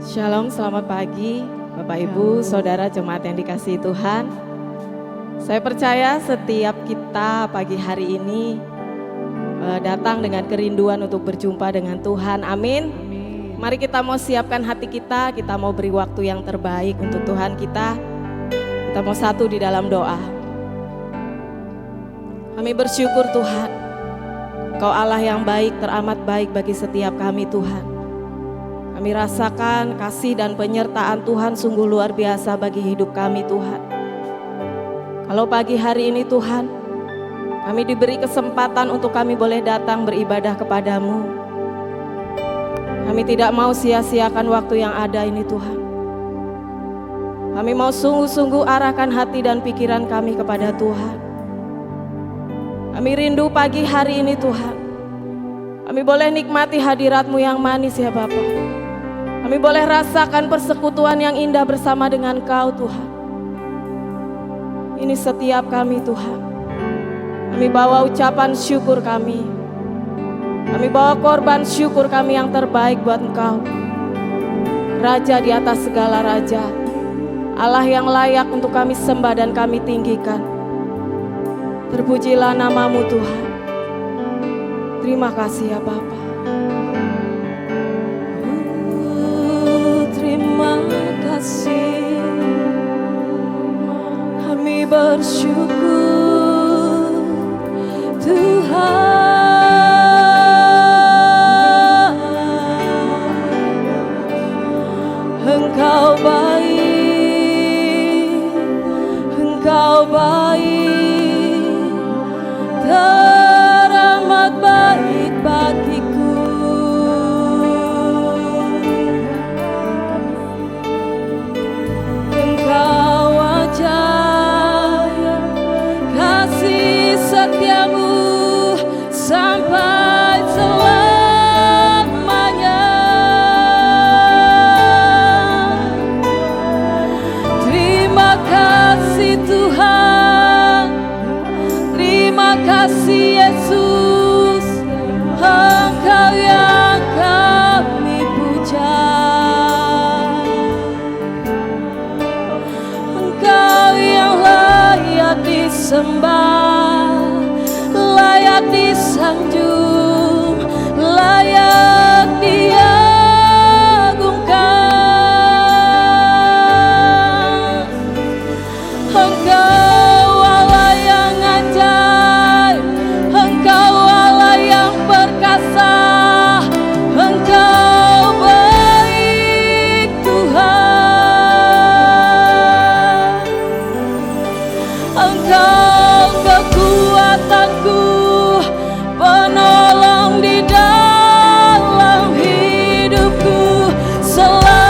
Shalom, selamat pagi Bapak Ibu, Saudara jemaat yang dikasihi Tuhan. Saya percaya setiap kita pagi hari ini datang dengan kerinduan untuk berjumpa dengan Tuhan. Amin. Mari kita mau siapkan hati kita mau beri waktu yang terbaik untuk Tuhan kita. Kita mau satu di dalam doa. Kami bersyukur Tuhan, Engkau Allah yang baik, teramat baik bagi setiap kami Tuhan. Kami rasakan kasih dan penyertaan Tuhan sungguh luar biasa bagi hidup kami Tuhan. Kalau pagi hari ini Tuhan, kami diberi kesempatan untuk kami boleh datang beribadah kepadamu. Kami tidak mau sia-siakan waktu yang ada ini Tuhan. Kami mau sungguh-sungguh arahkan hati dan pikiran kami kepada Tuhan. Kami rindu pagi hari ini Tuhan. Kami boleh nikmati hadirat-Mu yang manis ya Bapa. Kami boleh rasakan persekutuan yang indah bersama dengan Kau Tuhan. Ini setiap kami Tuhan. Kami bawa ucapan syukur kami. Kami bawa korban syukur kami yang terbaik buat Engkau. Raja di atas segala raja. Allah yang layak untuk kami sembah dan kami tinggikan. Terpujilah nama-Mu Tuhan. Terima kasih ya Bapa. Terima kasih, kami bersyukur Tuhan. Engkau baik, Engkau baik, teramat baik bagiku. Setiamu sampai selamanya. Terima kasih Tuhan, terima kasih Yesus, Engkau yang kami puja, Engkau yang layak disembah, layak disanjung, layak diagungkan. Engkau Allah yang ajaib, Engkau Allah yang perkasa, Engkau baik Tuhan. Engkau kekuatanku, penolong di dalam hidupku selamanya.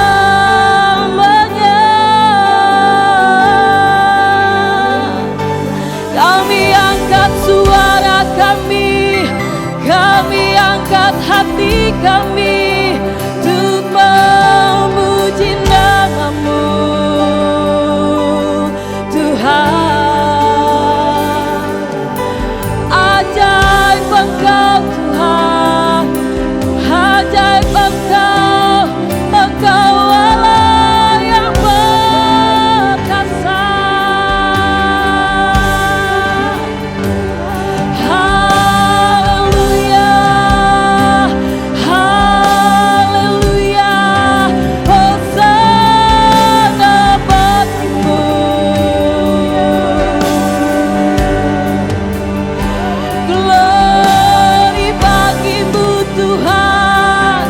Kami angkat suara kami angkat hati kami untuk memuji nama-Mu Tuhan. Ajaib Engkau Tuhan, ajaib Engkau, Engkau Allah yang perkasa. Haleluya, haleluya, Hosana bagimu. Glory bagimu Tuhan,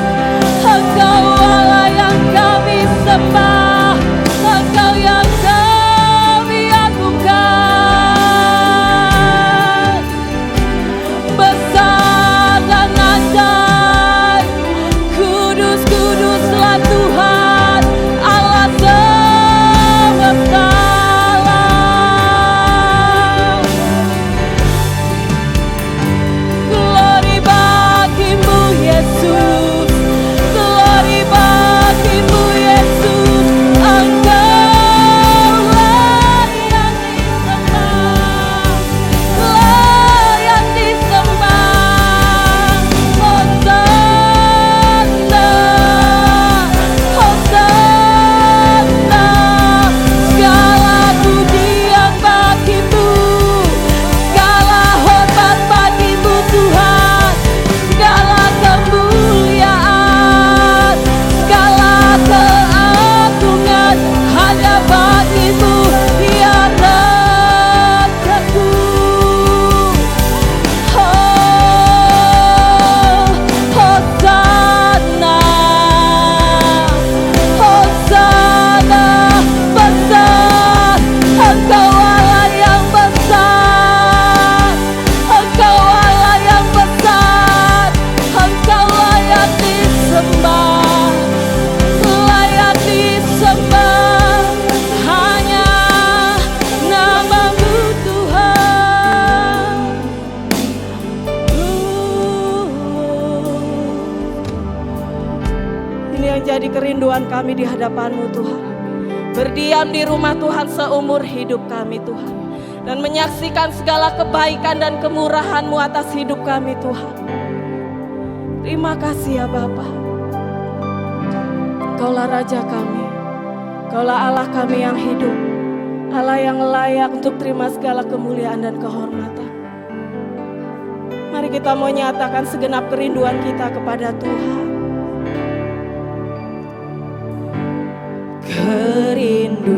Ini yang jadi kerinduan kami di hadapan-Mu Tuhan. Berdiam di rumah Tuhan seumur hidup kami Tuhan. Dan menyaksikan segala kebaikan dan kemurahan-Mu atas hidup kami Tuhan. Terima kasih ya Bapa. Kaulah Raja kami. Kaulah Allah kami yang hidup. Allah yang layak untuk terima segala kemuliaan dan kehormatan. Mari kita mau nyatakan segenap kerinduan kita kepada Tuhan. Kerinduanku,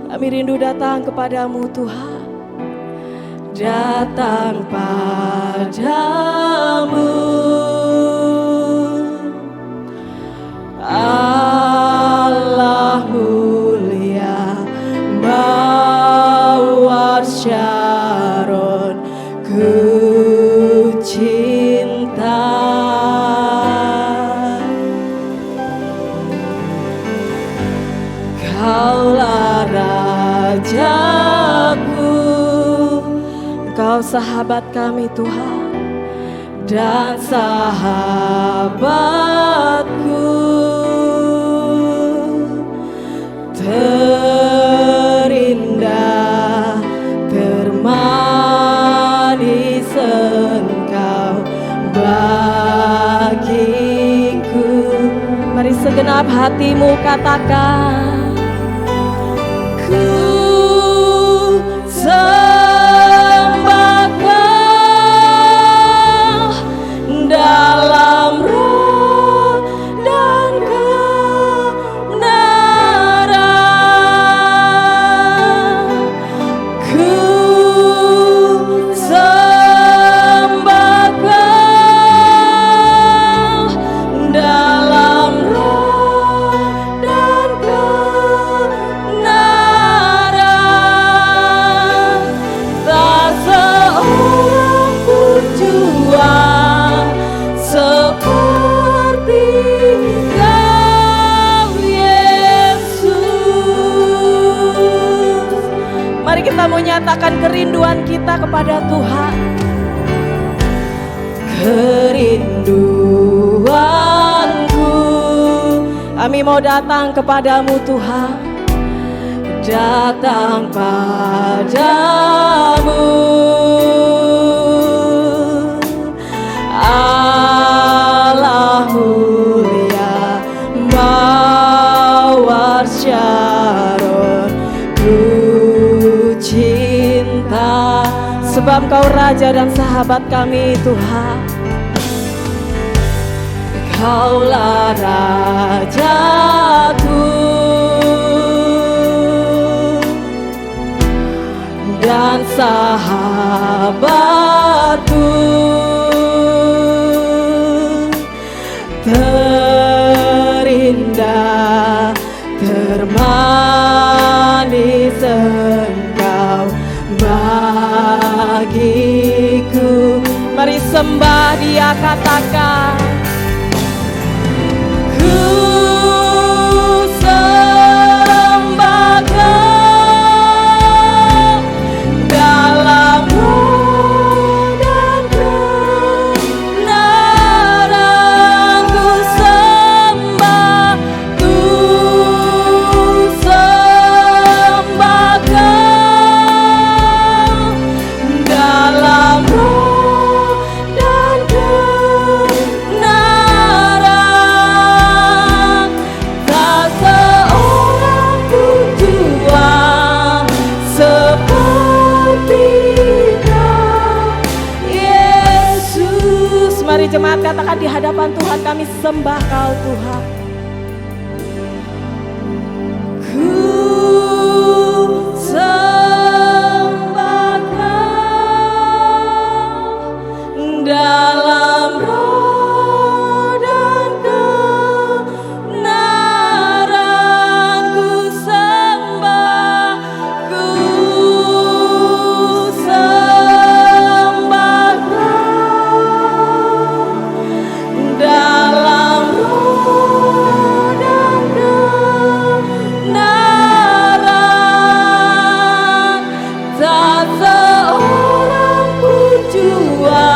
kami rindu datang kepadamu Tuhan. Datang padamu, Allah mulia, Mawar Syaron, ku cinta. Kaulah Rajaku, Engkau sahabat kami Tuhan, dan sahabatku. Terindah, termanis Engkau bagiku. Mari segenap hatimu katakan, ku sembah Kau dalam roh dan kebenaran. Ku sembah Kau dalam roh dan kebenaran. Tak seorang pun jua seperti Kau Yesus. Mari kita mau nyatakan kerinduan kita kepada Tuhan. Kerinduanku, kami mau datang kepadamu Tuhan. Datang padamu, Allah mulia, Mawar Syaron, ku cinta. Sebab Kau Raja dan sahabat kami Tuhan. Kaulah Rajaku dan sahabatku. Terindah, termanis Engkau bagiku. Mari sembah Dia, katakan, ku sembah Kau dalam roh dan kebenaran. Ku sembah Kau dalam roh dan kebenaran. Tak seorang pun jua seperti Kau Yesus. Mari jemaat katakan di hadapan Tuhan, kami sembah Kau Tuhan. Ku sembah Kau dalam roh dan kebenaran. Ku sembah Kau dalam roh dan kebenaran. Tak seorang pun jua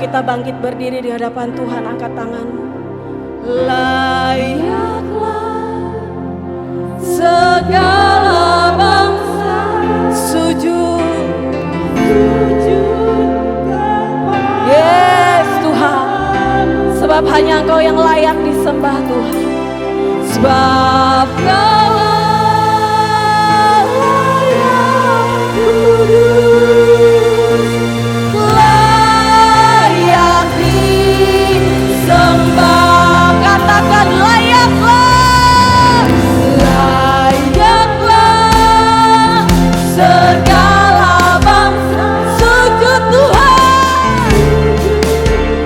kita bangkit berdiri di hadapan Tuhan, angkat tanganmu. Layaklah segala bangsa sujud. Yes Tuhan, sebab hanya Engkau yang layak disembah Tuhan. Sebab Kau layak kudus, layak disembah. Katakan layaklah, layaklah segala bangsa sujud Tuhan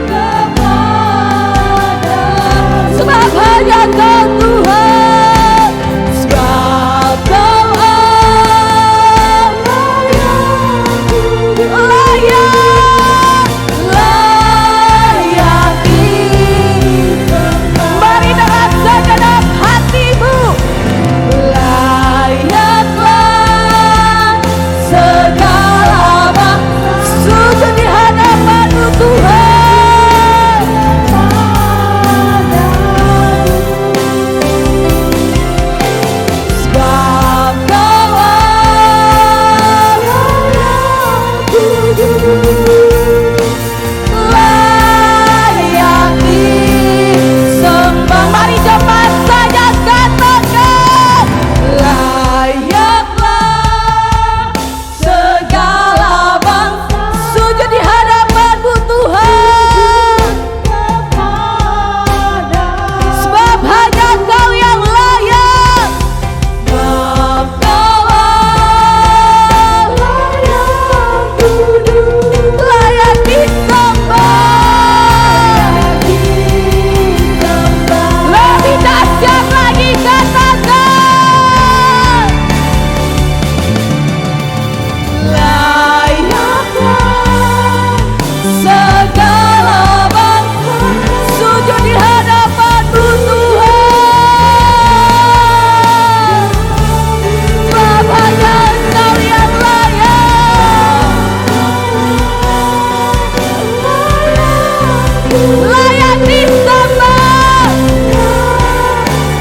kepada. Sebab hanya Kau Tuhan, sebab Kau layak disembah. Mari dengan segenap hatimu, layaklah segala bangsa sujud di hadapan-Mu Tuhan. Sebab Kau layak kudus, layak disembah. Mari cepat saja katakan, layaklah segala bangsa sujud di hadapan-Mu Tuhan. Sebab hanya Kau yang layak, sebab Kau layak kudus, layak disembah. Lebih dahsyat lagi katakan, layaklah segala bangsa sujud di hadapan-Mu Tuhan. Sebab hanya Engkau yang layak, layak disembah,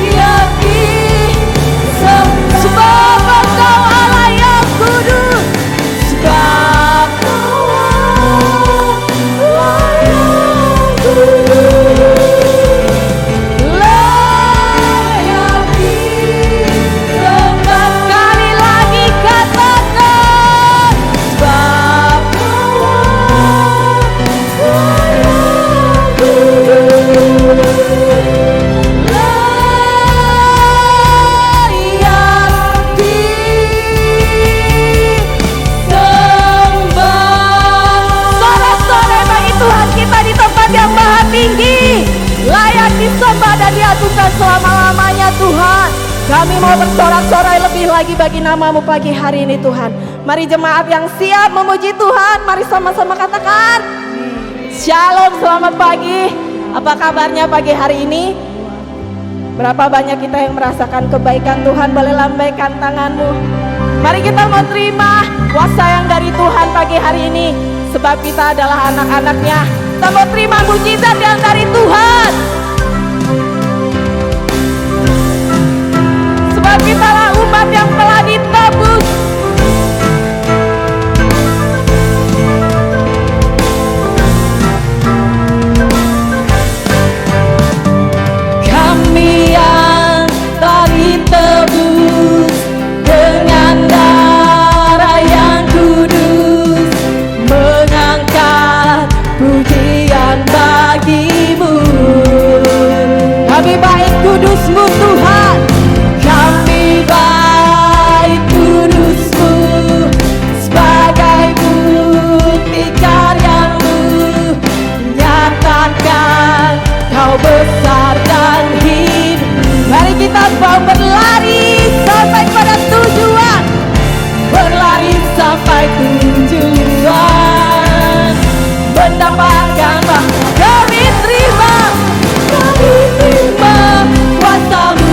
layak disembah. Sebab Engkau Allah yang kudus, sebab Kau layak kudus, layak disembah. Sekali lagi katakan, sebab Kau layak kudus, layak disembah. Sorak-sorai bagi Tuhan kita di tempat yang maha tinggi, layak disembah dan diagungkan selama-lamanya Tuhan. Kami mau bersorak-sorai lebih lagi bagi nama-Mu pagi hari ini Tuhan. Mari jemaat yang siap memuji Tuhan, mari sama-sama katakan Shalom, selamat pagi. Apa kabarnya pagi hari ini? Berapa banyak kita yang merasakan kebaikan Tuhan? Boleh lambaikan tanganmu. Mari kita mau terima kuasa yang dari Tuhan pagi hari ini, sebab kita adalah anak-anaknya. Kita mau terima mujizat yang dari Tuhan, sebab kita adalah umat yang telah ditebus. Kami yang telah ditebus dengan darah yang kudus, mengangkat pujian bagi-Mu. Kami baik kudus-Mu Tuhan, kami baik kudus-Mu, sebagai bukti karya-Mu, nyatakan Kau besar dan hidup. Mari kita mau berlari sampai pada tujuan, berlari sampai tujuan, mendapatkan kami terima kuasa-Mu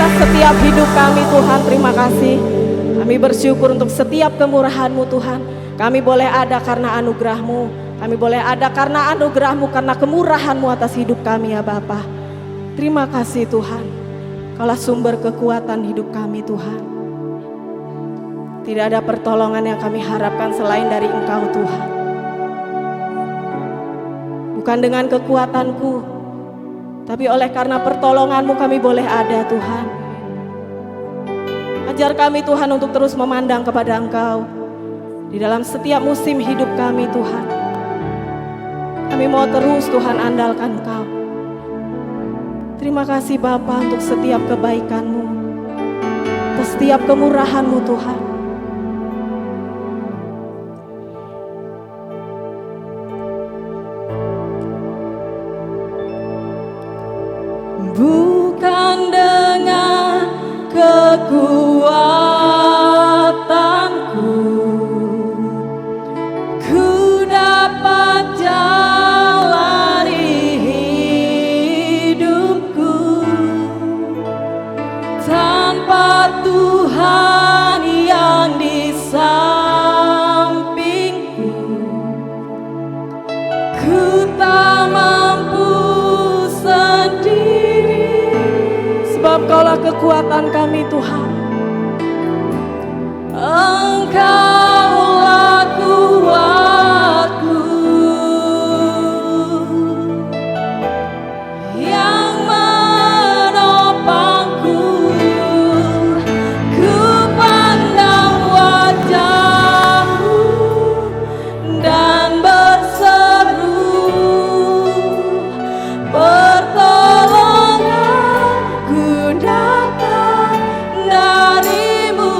atas setiap hidup kami Tuhan. Terima kasih. Kami bersyukur untuk setiap kemurahan-Mu Tuhan. Kami boleh ada karena anugerah-Mu. Kami boleh ada karena anugerah-Mu, karena kemurahan-Mu atas hidup kami ya Bapa. Terima kasih Tuhan. Kaulah sumber kekuatan hidup kami Tuhan. Tidak ada pertolongan yang kami harapkan selain dari Engkau Tuhan. Bukan dengan kekuatanku, tapi oleh karena pertolongan-Mu kami boleh ada Tuhan. Ajar kami Tuhan untuk terus memandang kepada Engkau di dalam setiap musim hidup kami Tuhan. Kami mau terus Tuhan andalkan Engkau. Terima kasih Bapa untuk setiap kebaikan-Mu, atas setiap kemurahan-Mu Tuhan. Bukan dengan kekuatanku ku dapat jalani hidupku, tanpa Tuhan yang di sampingku ku tak mampu sendiri. Sebab Kaulah kekuatan kami Tuhan. Engkaulah kuatku yang menopangku. Ku pandang wajah-Mu dan berseru, pertolonganku datang dari-Mu.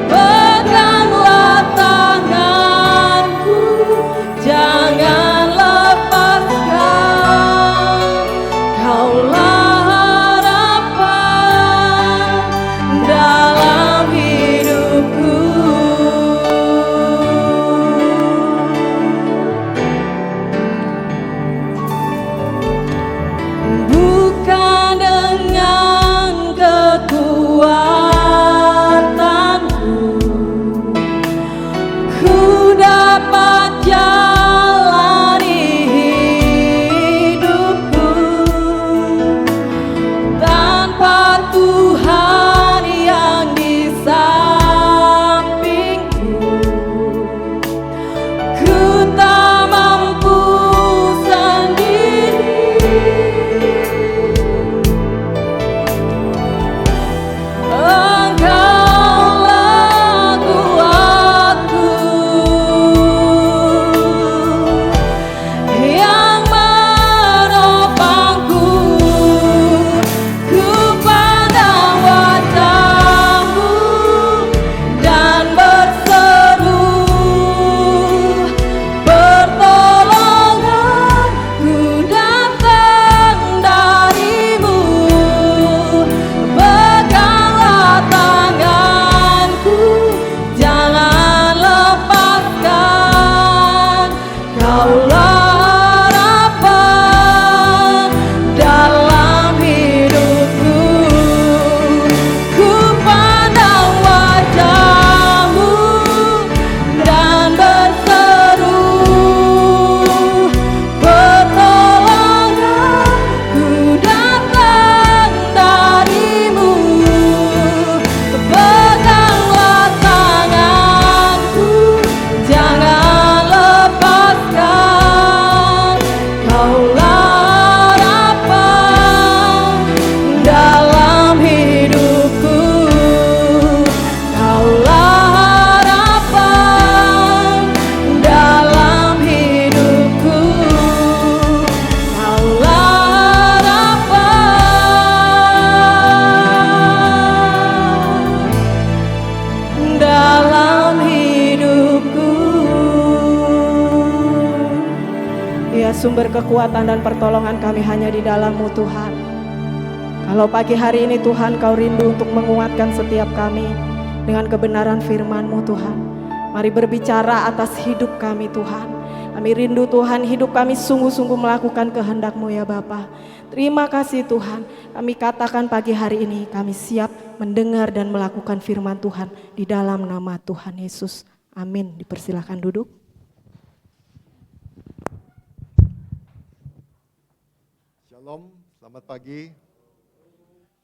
Peganglah tanganku, jangan lepaskan. Kaulah harapan dalam hidupku. Bukan dengan kekuatanku ku dapat jalani hidupku, tanpa Tuhan yang di sampingku ku tak mampu sendiri. Engkaulah kuatku yang menopangku. Ku pandang wajah-Mu dan berseru, pertolonganku datang dari-Mu. Peganglah tanganku, jangan lepaskan. Kaulah harapan dalam hidupku. Ku pandang wajah-Mu dan berseru, pertolonganku datang dari-Mu. Peganglah tanganku, jangan lepaskan. Kaulah harapan dalam hidupku. Kaulah harapan dalam hidupku. Kaulah harapan dalam hidupku. Ya, sumber kekuatan dan pertolongan kami hanya di dalam-Mu Tuhan. Kalau pagi hari ini Tuhan Kau rindu untuk menguatkan setiap kami dengan kebenaran firman-Mu Tuhan. Mari berbicara atas hidup kami Tuhan. Kami rindu Tuhan hidup kami sungguh-sungguh melakukan kehendak-Mu ya Bapa. Terima kasih Tuhan, kami katakan pagi hari ini kami siap mendengar dan melakukan firman Tuhan di dalam nama Tuhan Yesus. Amin. Dipersilakan duduk. Shalom, selamat pagi.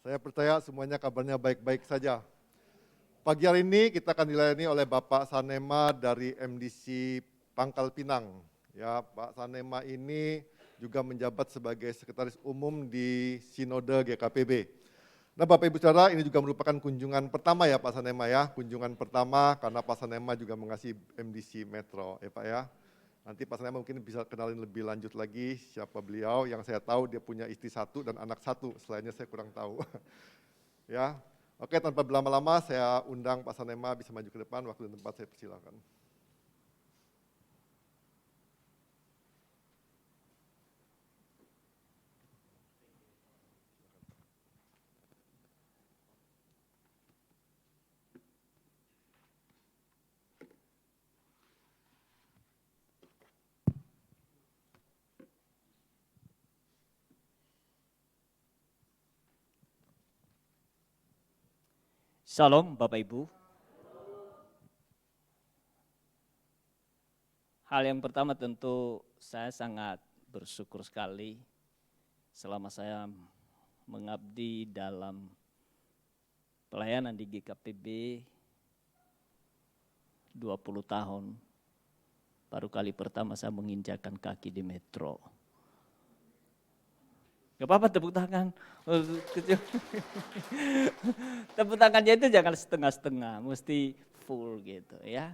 Saya percaya semuanya kabarnya baik-baik saja. Pagi hari ini kita akan dilayani oleh Bapak Sanema dari MDC Pangkal Pinang. Ya, Pak Sanema ini juga menjabat sebagai Sekretaris Umum di Sinode GKPB. Nah Bapak Ibu Saudara, ini juga merupakan kunjungan pertama ya Pak Sanema ya. Kunjungan pertama karena Pak Sanema juga mengasihi MDC Metro ya Pak ya. Nanti Pak Sanema mungkin bisa kenalin lebih lanjut lagi siapa beliau. Yang saya tahu dia punya istri 1 dan anak 1, selainnya saya kurang tahu. Ya, oke tanpa berlama-lama saya undang Pak Sanema bisa maju ke depan, waktu dan tempat saya persilakan. Salam Bapak Ibu. Hal yang pertama tentu saya sangat bersyukur sekali selama saya mengabdi dalam pelayanan di GKPB 20 tahun. Baru kali pertama saya menginjakan kaki di Metro. Gak apa-apa tepuk tangan. Tepuk tangannya itu jangan setengah-setengah, mesti full gitu ya.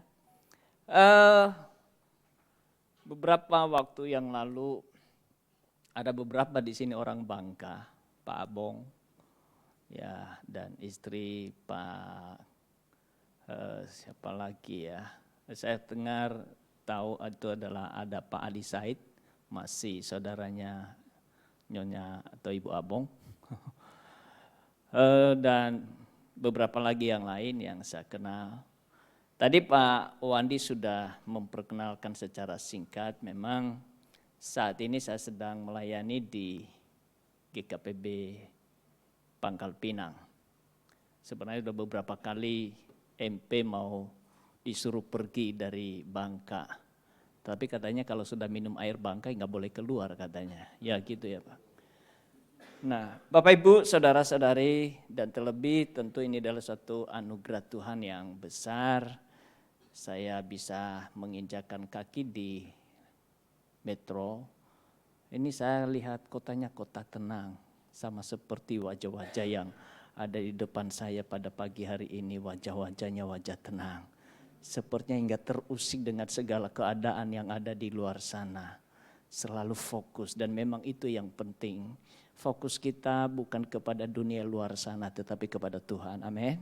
Beberapa waktu yang lalu ada beberapa di sini orang Bangka, Pak Abong, ya dan istri Pak siapa lagi ya? Saya dengar tahu itu adalah ada Pak Ali Said, masih saudaranya Nyonya atau Ibu Abong, dan beberapa lagi yang lain yang saya kenal. Tadi Pak Wandi sudah memperkenalkan secara singkat, memang saat ini saya sedang melayani di GKPB Pangkal Pinang. Sebenarnya sudah beberapa kali MP mau disuruh pergi dari Bangka. Tapi katanya kalau sudah minum air Bangkai nggak boleh keluar katanya. Ya gitu ya Pak. Nah Bapak Ibu saudara-saudari dan terlebih tentu ini adalah suatu anugerah Tuhan yang besar. Saya bisa menginjakan kaki di Metro. Ini saya lihat kotanya kota tenang. Sama seperti wajah-wajah yang ada di depan saya pada pagi hari ini. Wajah-wajahnya wajah tenang. Sepertinya hingga terusik dengan segala keadaan yang ada di luar sana. Selalu fokus dan memang itu yang penting. Fokus kita bukan kepada dunia luar sana tetapi kepada Tuhan. Amin.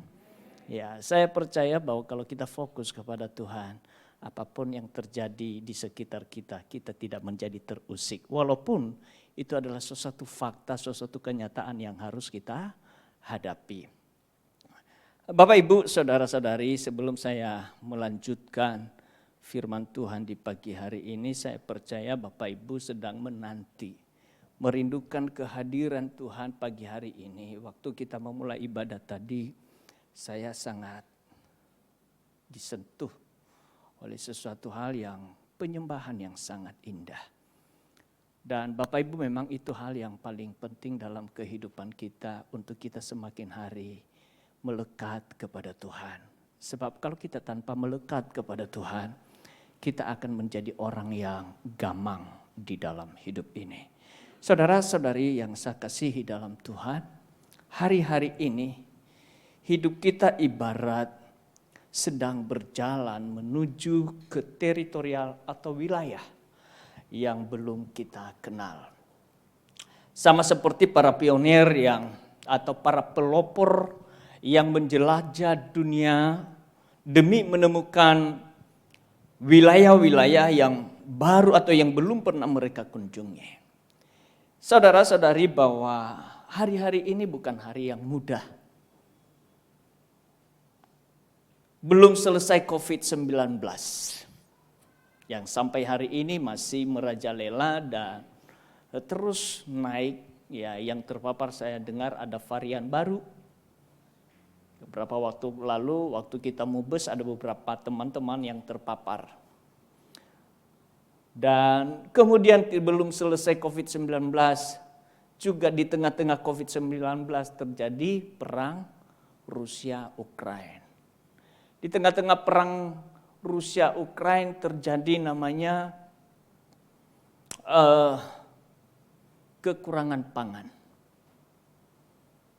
Ya, saya percaya bahwa kalau kita fokus kepada Tuhan, apapun yang terjadi di sekitar kita, kita tidak menjadi terusik. Walaupun itu adalah sesuatu fakta, sesuatu kenyataan yang harus kita hadapi. Bapak Ibu saudara-saudari, sebelum saya melanjutkan firman Tuhan di pagi hari ini, saya percaya Bapak Ibu sedang menanti, merindukan kehadiran Tuhan pagi hari ini. Waktu kita memulai ibadah tadi, saya sangat disentuh oleh sesuatu hal yang penyembahan yang sangat indah. Dan Bapak Ibu memang itu hal yang paling penting dalam kehidupan kita untuk kita semakin hari melekat kepada Tuhan. Sebab kalau kita tanpa melekat kepada Tuhan, kita akan menjadi orang yang gamang di dalam hidup ini. Saudara-saudari yang saya kasihi dalam Tuhan, hari-hari ini hidup kita ibarat sedang berjalan menuju ke teritorial atau wilayah yang belum kita kenal. Sama seperti para pionir atau para pelopor yang menjelajah dunia demi menemukan wilayah-wilayah yang baru atau yang belum pernah mereka kunjungi. Saudara-saudari, bahwa hari-hari ini bukan hari yang mudah. Belum selesai COVID-19 yang sampai hari ini masih merajalela dan terus naik ya yang terpapar saya dengar ada varian baru. Beberapa waktu lalu, waktu kita mubes ada beberapa teman-teman yang terpapar. Dan kemudian belum selesai COVID-19, juga di tengah-tengah COVID-19 terjadi perang Rusia-Ukraina. Di tengah-tengah perang Rusia-Ukraina terjadi namanya kekurangan pangan.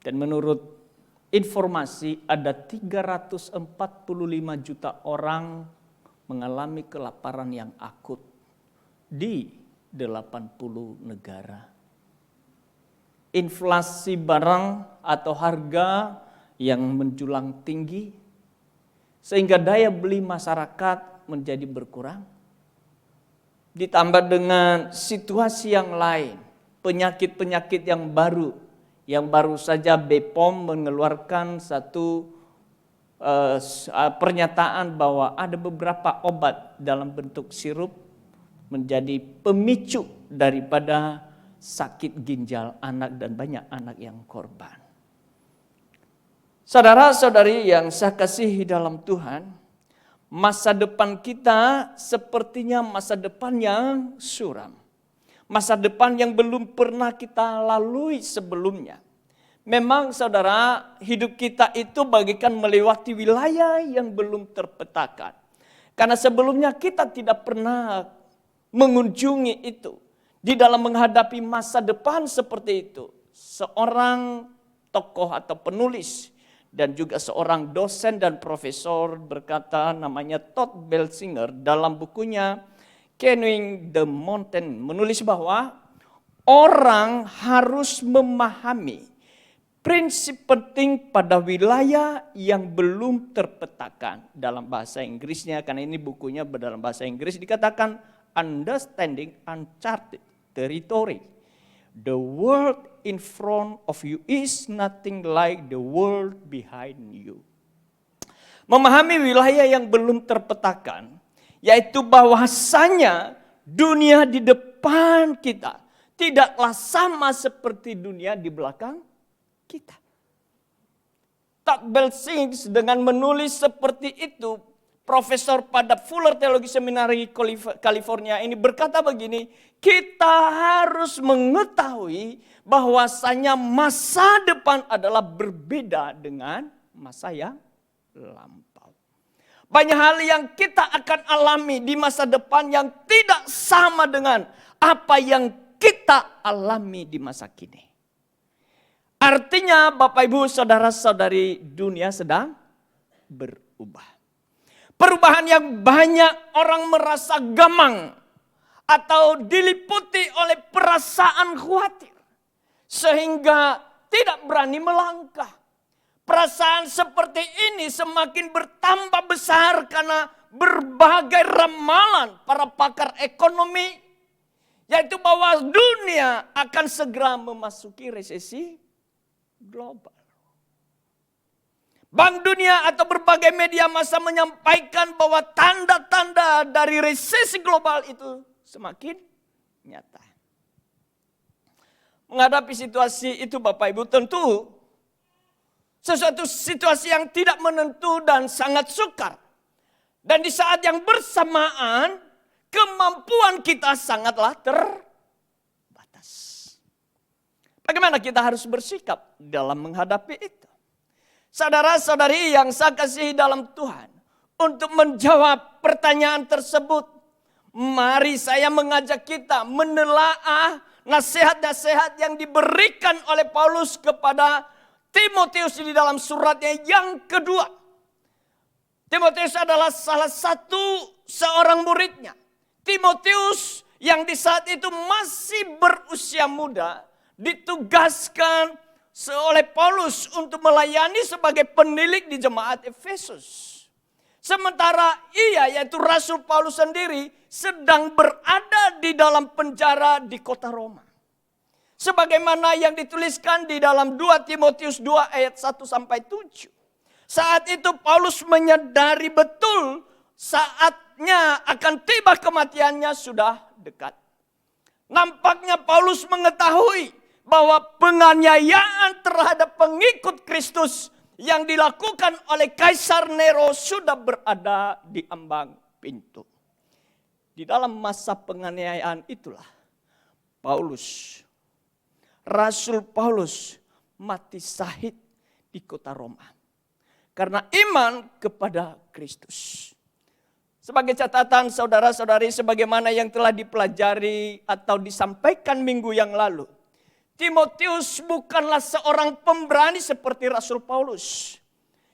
Dan menurut informasi ada 345 juta orang mengalami kelaparan yang akut di 80 negara. Inflasi barang atau harga yang menjulang tinggi sehingga daya beli masyarakat menjadi berkurang. Ditambah dengan situasi yang lain, penyakit-penyakit yang baru saja BPOM mengeluarkan satu pernyataan bahwa ada beberapa obat dalam bentuk sirup menjadi pemicu daripada sakit ginjal anak dan banyak anak yang korban. Saudara-saudari yang saya kasihi dalam Tuhan, masa depan kita sepertinya masa depan yang suram. Masa depan yang belum pernah kita lalui sebelumnya. Memang saudara, hidup kita itu bagikan melewati wilayah yang belum terpetakan. Karena sebelumnya kita tidak pernah mengunjungi itu. Di dalam menghadapi masa depan seperti itu, seorang tokoh atau penulis dan juga seorang dosen dan profesor berkata, namanya Todd Belsinger, dalam bukunya Canoeing the Mountain menulis bahwa orang harus memahami prinsip penting pada wilayah yang belum terpetakan. Dalam bahasa Inggrisnya, karena ini bukunya dalam bahasa Inggris, dikatakan understanding uncharted territory. The world in front of you is nothing like the world behind you. Memahami wilayah yang belum terpetakan, yaitu bahwasanya dunia di depan kita tidaklah sama seperti dunia di belakang kita. Todd Belsinger dengan menulis seperti itu, profesor pada Fuller Theology Seminary California ini berkata begini, kita harus mengetahui bahwasanya masa depan adalah berbeda dengan masa yang lampau. Banyak hal yang kita akan alami di masa depan yang tidak sama dengan apa yang kita alami di masa kini. Artinya Bapak Ibu saudara-saudari, dunia sedang berubah. Perubahan yang banyak orang merasa gamang atau diliputi oleh perasaan khawatir. Sehingga tidak berani melangkah. Perasaan seperti ini semakin bertambah besar karena berbagai ramalan para pakar ekonomi. Yaitu bahwa dunia akan segera memasuki resesi global. Bank Dunia atau berbagai media massa menyampaikan bahwa tanda-tanda dari resesi global itu semakin nyata. Menghadapi situasi itu Bapak Ibu tentu sesuatu situasi yang tidak menentu dan sangat sukar. Dan di saat yang bersamaan kemampuan kita sangatlah terbatas. Bagaimana kita harus bersikap dalam menghadapi itu? Saudara-saudari yang saya kasihi dalam Tuhan, untuk menjawab pertanyaan tersebut, mari saya mengajak kita menelaah nasihat-nasihat yang diberikan oleh Paulus kepada Timotius di dalam suratnya yang kedua. Timotius adalah salah satu seorang muridnya. Timotius yang di saat itu masih berusia muda ditugaskan oleh Paulus untuk melayani sebagai penilik di jemaat Efesus. Sementara ia, yaitu Rasul Paulus sendiri, sedang berada di dalam penjara di kota Roma. Sebagaimana yang dituliskan di dalam 2 Timotius 2 ayat 1-7. Saat itu Paulus menyadari betul saatnya akan tiba kematiannya sudah dekat. Nampaknya Paulus mengetahui bahwa penganiayaan terhadap pengikut Kristus yang dilakukan oleh Kaisar Nero sudah berada di ambang pintu. Di dalam masa penganiayaan itulah Paulus, Rasul Paulus mati syahid di kota Roma karena iman kepada Kristus. Sebagai catatan saudara-saudari, sebagaimana yang telah dipelajari atau disampaikan minggu yang lalu, Timotius bukanlah seorang pemberani seperti Rasul Paulus.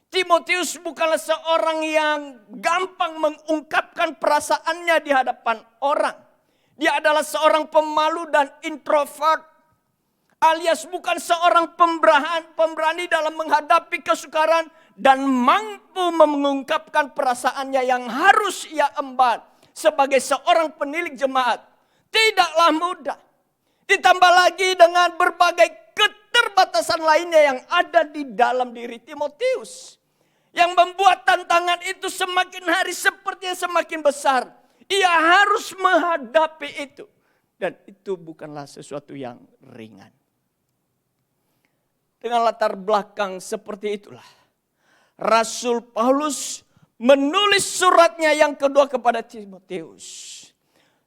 Timotius bukanlah seorang yang gampang mengungkapkan perasaannya di hadapan orang. Dia adalah seorang pemalu dan introvert, alias bukan seorang pemberani dalam menghadapi kesukaran dan mampu mengungkapkan perasaannya yang harus ia emban sebagai seorang penilik jemaat. Tidaklah mudah. Ditambah lagi dengan berbagai keterbatasan lainnya yang ada di dalam diri Timotius. Yang membuat tantangan itu semakin hari sepertinya semakin besar. Ia harus menghadapi itu. Dan itu bukanlah sesuatu yang ringan. Dengan latar belakang seperti itulah Rasul Paulus menulis suratnya yang kedua kepada Timotius.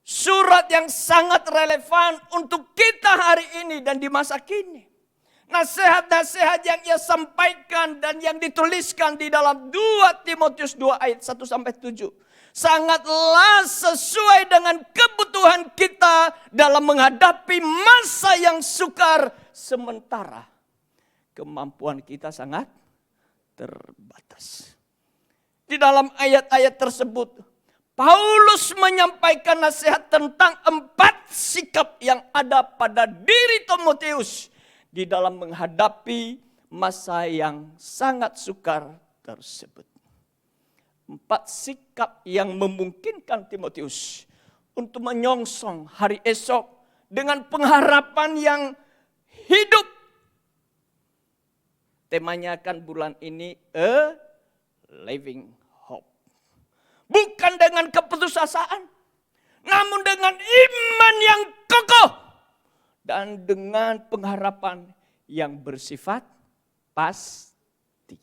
Surat yang sangat relevan untuk kita hari ini dan di masa kini. Nasihat-nasihat yang ia sampaikan dan yang dituliskan di dalam 2 Timotius 2 ayat 1-7. Sangatlah sesuai dengan kebutuhan kita dalam menghadapi masa yang sukar. Sementara kemampuan kita sangat terbatas. Di dalam ayat-ayat tersebut, Paulus menyampaikan nasihat tentang 4 sikap yang ada pada diri Timotius di dalam menghadapi masa yang sangat sukar tersebut. 4 sikap yang memungkinkan Timotius untuk menyongsong hari esok dengan pengharapan yang hidup. Temanya kan bulan ini A Living Hope. Bukan dengan keputusasaan, namun dengan iman yang kokoh dan dengan pengharapan yang bersifat pasti.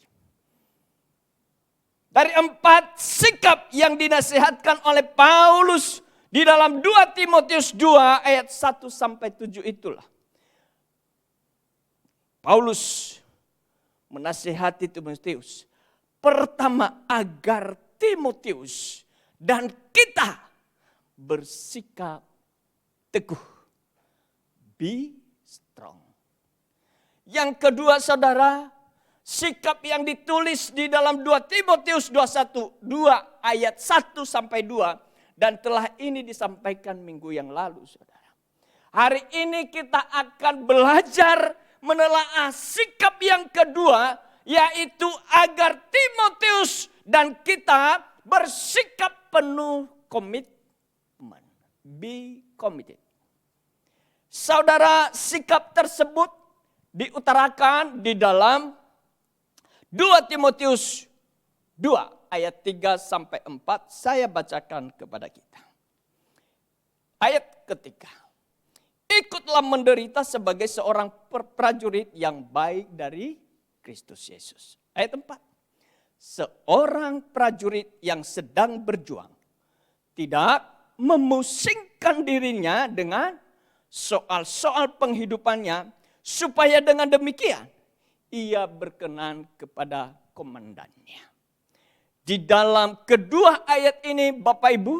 Dari 4 sikap yang dinasihatkan oleh Paulus di dalam 2 Timotius 2 ayat 1-7 itulah Paulus menasihati Timotius. Pertama, agar Timotius dan kita bersikap teguh. Be strong. Yang kedua saudara, sikap yang ditulis di dalam 2 Timotius 2 ayat 1-2 dan telah ini disampaikan minggu yang lalu saudara. Hari ini kita akan belajar menelaah sikap yang kedua, yaitu agar Timotius dan kita bersikap penuh komitmen. Be committed. Saudara, sikap tersebut diutarakan di dalam 2 Timotius 2 ayat 3-4. Saya bacakan kepada kita. Ayat ketiga. Ikutlah menderita sebagai seorang prajurit yang baik dari Kristus Yesus. Ayat 4. Seorang prajurit yang sedang berjuang tidak memusingkan dirinya dengan soal-soal penghidupannya, supaya dengan demikian ia berkenan kepada komandannya. Di dalam kedua ayat ini Bapak Ibu,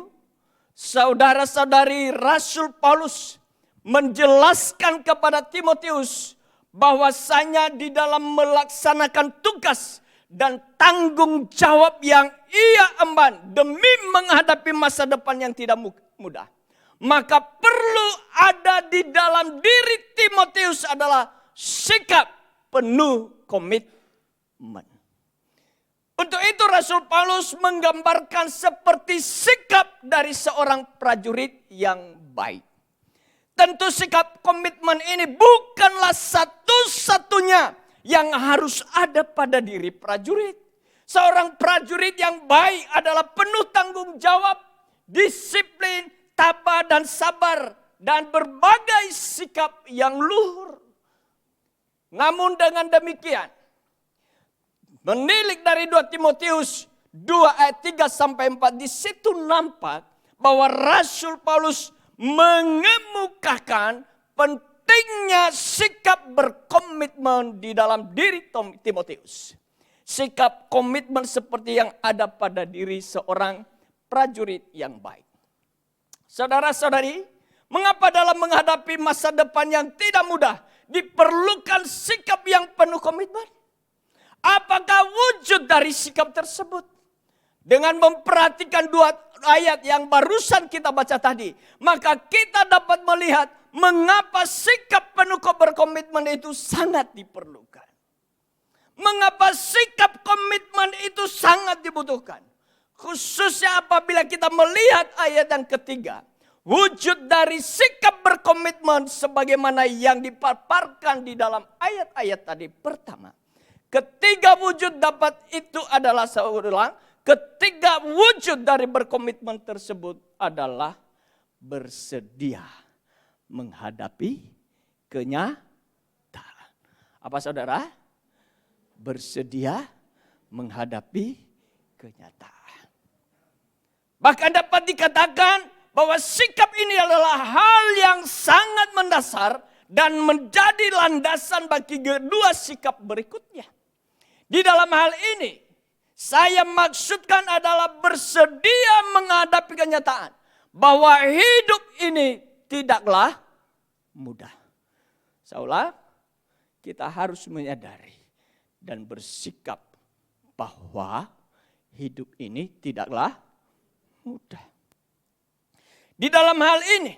saudara-saudari, Rasul Paulus menjelaskan kepada Timotius bahwasanya di dalam melaksanakan tugas dan tanggung jawab yang ia emban demi menghadapi masa depan yang tidak mudah, maka perlu ada di dalam diri Timotius adalah sikap penuh komitmen. Untuk itu Rasul Paulus menggambarkan seperti sikap dari seorang prajurit yang baik. Tentu sikap komitmen ini bukanlah satu-satunya yang harus ada pada diri prajurit. Seorang prajurit yang baik adalah penuh tanggung jawab, disiplin, tabah dan sabar, dan berbagai sikap yang luhur. Namun dengan demikian, menilik dari 2 Timotius 2 ayat 3 sampai 4, di situ nampak bahwa Rasul Paulus mengemukakan pentingnya sikap berkomitmen di dalam diri Timotius. Sikap komitmen seperti yang ada pada diri seorang prajurit yang baik. Saudara-saudari, mengapa dalam menghadapi masa depan yang tidak mudah diperlukan sikap yang penuh komitmen? Apakah wujud dari sikap tersebut? Dengan memperhatikan 2 ayat yang barusan kita baca tadi, maka kita dapat melihat mengapa sikap penuh berkomitmen itu sangat diperlukan. Mengapa sikap komitmen itu sangat dibutuhkan. Khususnya apabila kita melihat ayat yang ketiga. Wujud dari sikap berkomitmen sebagaimana yang dipaparkan di dalam ayat-ayat tadi. Pertama, ketiga wujud dapat itu adalah, saya ulang, ketiga wujud dari berkomitmen tersebut adalah bersedia menghadapi kenyataan. Apa saudara? Bersedia menghadapi kenyataan. Bahkan dapat dikatakan bahwa sikap ini adalah hal yang sangat mendasar dan menjadi landasan bagi kedua sikap berikutnya. Di dalam hal ini, saya maksudkan adalah bersedia menghadapi kenyataan bahwa hidup ini tidaklah mudah. Seolah kita harus menyadari dan bersikap bahwa hidup ini tidaklah mudah. Di dalam hal ini,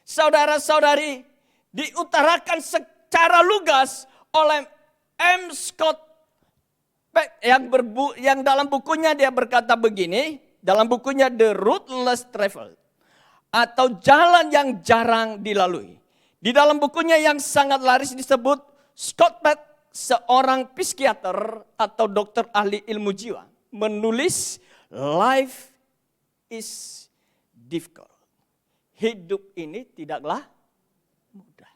saudara-saudari, diutarakan secara lugas oleh M. Scott Peck yang dalam bukunya dia berkata begini, dalam bukunya The Route Less Traveled, atau jalan yang jarang dilalui. Di dalam bukunya yang sangat laris disebut, Scott Peck, seorang psikiater atau dokter ahli ilmu jiwa, menulis life is difficult. Hidup ini tidaklah mudah.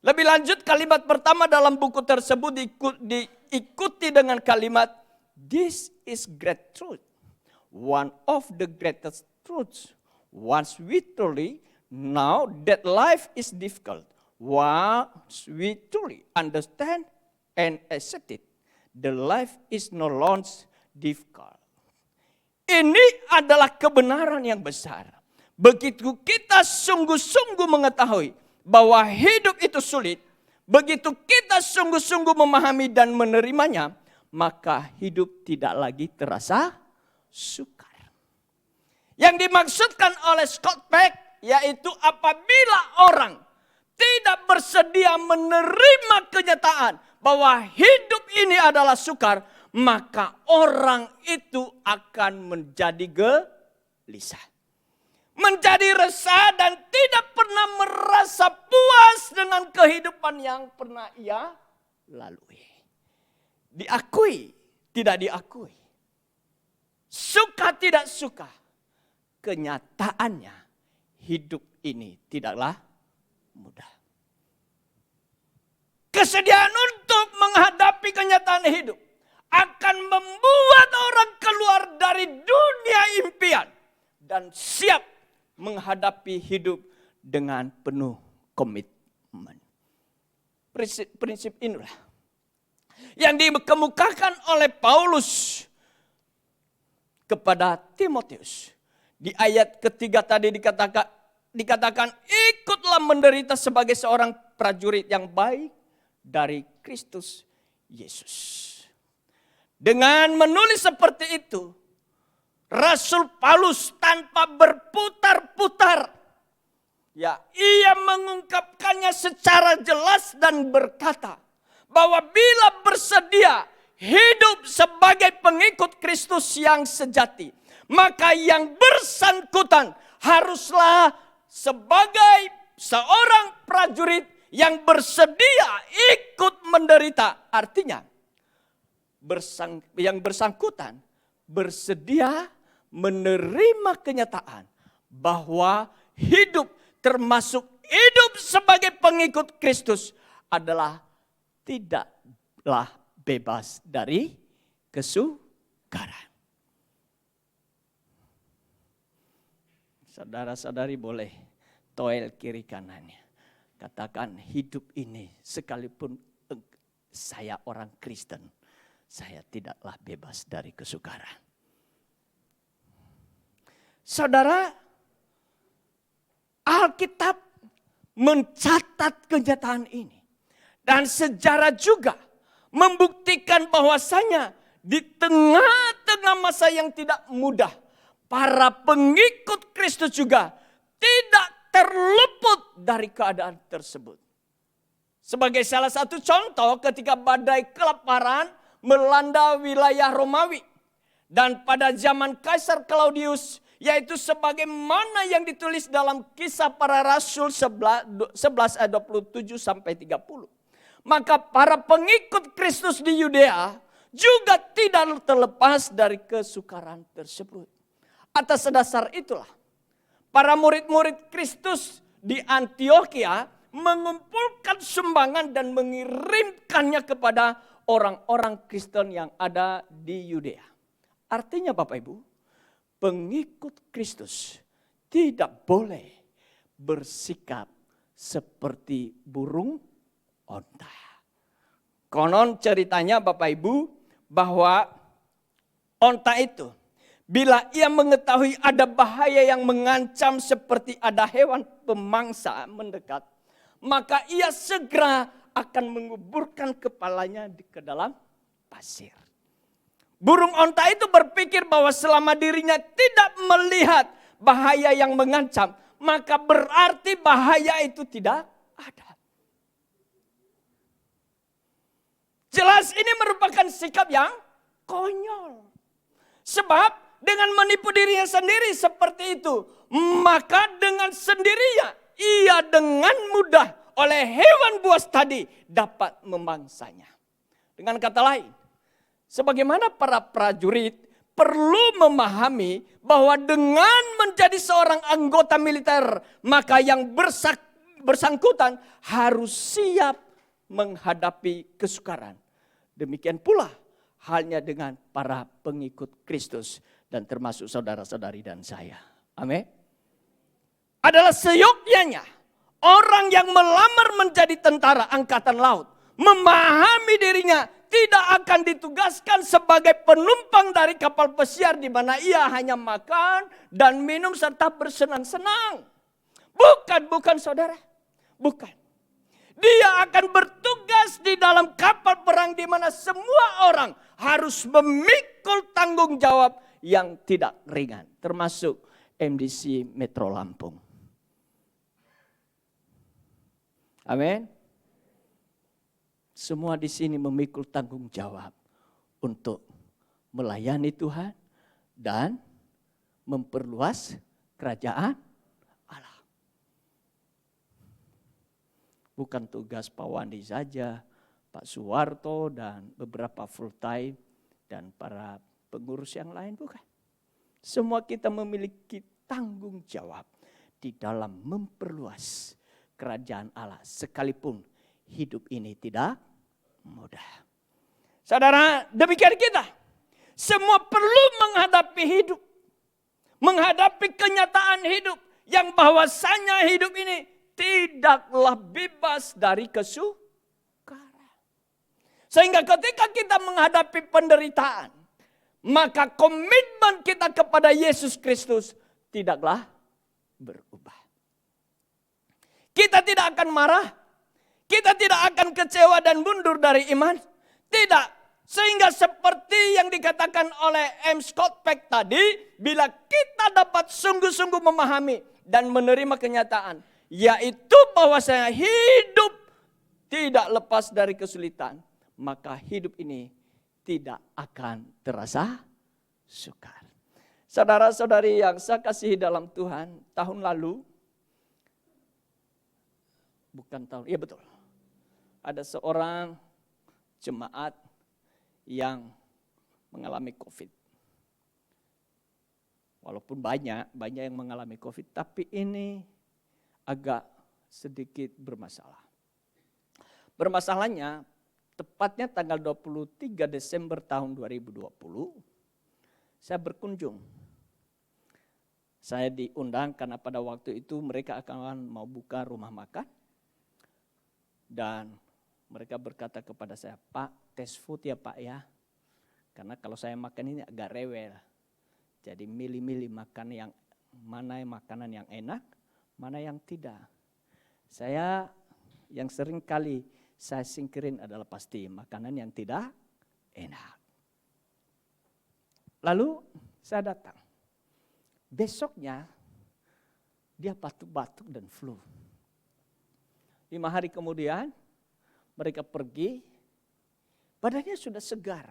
Lebih lanjut, kalimat pertama dalam buku tersebut diikuti dengan kalimat, this is great truth. One of the greatest truths. Once we truly know that life is difficult. Once we truly understand and accept it, the life is no longer difficult. Ini adalah kebenaran yang besar. Begitu kita sungguh-sungguh mengetahui bahwa hidup itu sulit, begitu kita sungguh-sungguh memahami dan menerimanya, maka hidup tidak lagi terasa sukar. Yang dimaksudkan oleh Scott Peck yaitu apabila orang tidak bersedia menerima kenyataan bahwa hidup ini adalah sukar, maka orang itu akan menjadi gelisah. Menjadi resah dan tidak pernah merasa puas dengan kehidupan yang pernah ia lalui. Diakui, tidak diakui. Suka tidak suka. Kenyataannya hidup ini tidaklah mudah. Kesediaan untuk menghadapi kenyataan hidup akan membuat orang keluar dari dunia impian dan siap menghadapi hidup dengan penuh komitmen. Prinsip inilah yang dikemukakan oleh Paulus kepada Timotius. Di ayat ketiga tadi dikatakan ikutlah menderita sebagai seorang prajurit yang baik dari Kristus Yesus. Dengan menulis seperti itu, Rasul Paulus tanpa berputar-putar, ya, ia mengungkapkannya secara jelas dan berkata bahwa bila bersedia hidup sebagai pengikut Kristus yang sejati, maka yang bersangkutan haruslah sebagai seorang prajurit yang bersedia ikut menderita. Artinya, yang bersangkutan bersedia menerima kenyataan bahwa hidup termasuk hidup sebagai pengikut Kristus adalah tidaklah bebas dari kesukaran. Saudara-saudari boleh toel kiri kanannya. Katakan hidup ini sekalipun saya orang Kristen, saya tidaklah bebas dari kesukaran. Saudara, Alkitab mencatat kenyataan ini. Dan sejarah juga membuktikan bahwasanya di tengah-tengah masa yang tidak mudah, para pengikut Kristus juga tidak terluput dari keadaan tersebut. Sebagai salah satu contoh ketika badai kelaparan melanda wilayah Romawi. Dan pada zaman Kaisar Claudius, yaitu sebagaimana yang ditulis dalam Kisah Para Rasul 11 ayat 27 sampai 30. Maka para pengikut Kristus di Yudea juga tidak terlepas dari kesukaran tersebut. Atas dasar itulah para murid-murid Kristus di Antiokhia mengumpulkan sumbangan dan mengirimkannya kepada orang-orang Kristen yang ada di Yudea. Artinya Bapak Ibu, pengikut Kristus tidak boleh bersikap seperti burung onta. Konon ceritanya Bapak Ibu bahwa onta itu bila ia mengetahui ada bahaya yang mengancam seperti ada hewan pemangsa mendekat, maka ia segera akan menguburkan kepalanya ke dalam pasir. Burung onta itu berpikir bahwa selama dirinya tidak melihat bahaya yang mengancam, maka berarti bahaya itu tidak ada. Jelas ini merupakan sikap yang konyol. Sebab dengan menipu dirinya sendiri seperti itu, maka dengan sendirinya ia dengan mudah oleh hewan buas tadi dapat memangsanya. Dengan kata lain, sebagaimana para prajurit perlu memahami bahwa dengan menjadi seorang anggota militer, maka yang bersangkutan harus siap menghadapi kesukaran. Demikian pula halnya dengan para pengikut Kristus dan termasuk saudara-saudari dan saya. Amin. Adalah seyogyanya orang yang melamar menjadi tentara angkatan laut memahami dirinya tidak akan ditugaskan sebagai penumpang dari kapal pesiar di mana ia hanya makan dan minum serta bersenang-senang. Bukan saudara. Bukan. Dia akan bertugas di dalam kapal perang di mana semua orang harus memikul tanggung jawab yang tidak ringan. Termasuk MDC Metro Lampung. Amin. Semua di sini memikul tanggung jawab untuk melayani Tuhan dan memperluas kerajaan Allah. Bukan tugas Pak Wandi saja, Pak Suwarto dan beberapa full time dan para pengurus yang lain, bukan. Semua kita memiliki tanggung jawab di dalam memperluas kerajaan Allah sekalipun hidup ini tidak mudah. Saudara, demikian kita. Semua perlu menghadapi hidup. Menghadapi kenyataan hidup. Yang bahwasanya hidup ini tidaklah bebas dari kesukaran. Sehingga ketika kita menghadapi penderitaan, maka komitmen kita kepada Yesus Kristus tidaklah berubah. Kita tidak akan marah. Kita tidak akan kecewa dan mundur dari iman. Tidak. Sehingga seperti yang dikatakan oleh M. Scott Peck tadi, bila kita dapat sungguh-sungguh memahami dan menerima kenyataan, yaitu bahwasanya hidup tidak lepas dari kesulitan, maka hidup ini tidak akan terasa sukar. Saudara-saudari yang saya kasihi dalam Tuhan, tahun lalu, iya betul, ada seorang jemaat yang mengalami COVID. Walaupun banyak yang mengalami COVID, tapi ini agak sedikit bermasalah. Bermasalahnya, tepatnya tanggal 23 Desember tahun 2020, saya berkunjung. Saya diundang karena pada waktu itu mereka akan mau buka rumah makan. Dan mereka berkata kepada saya, "Pak, tes food ya Pak ya. Karena kalau saya makan ini agak rewel. Jadi milih-milih makan yang mana makanan yang enak, mana yang tidak." Saya yang sering kali saya singkirin adalah pasti makanan yang tidak enak. Lalu saya datang. Besoknya dia batuk-batuk dan flu. 5 hari kemudian mereka pergi, badannya sudah segar,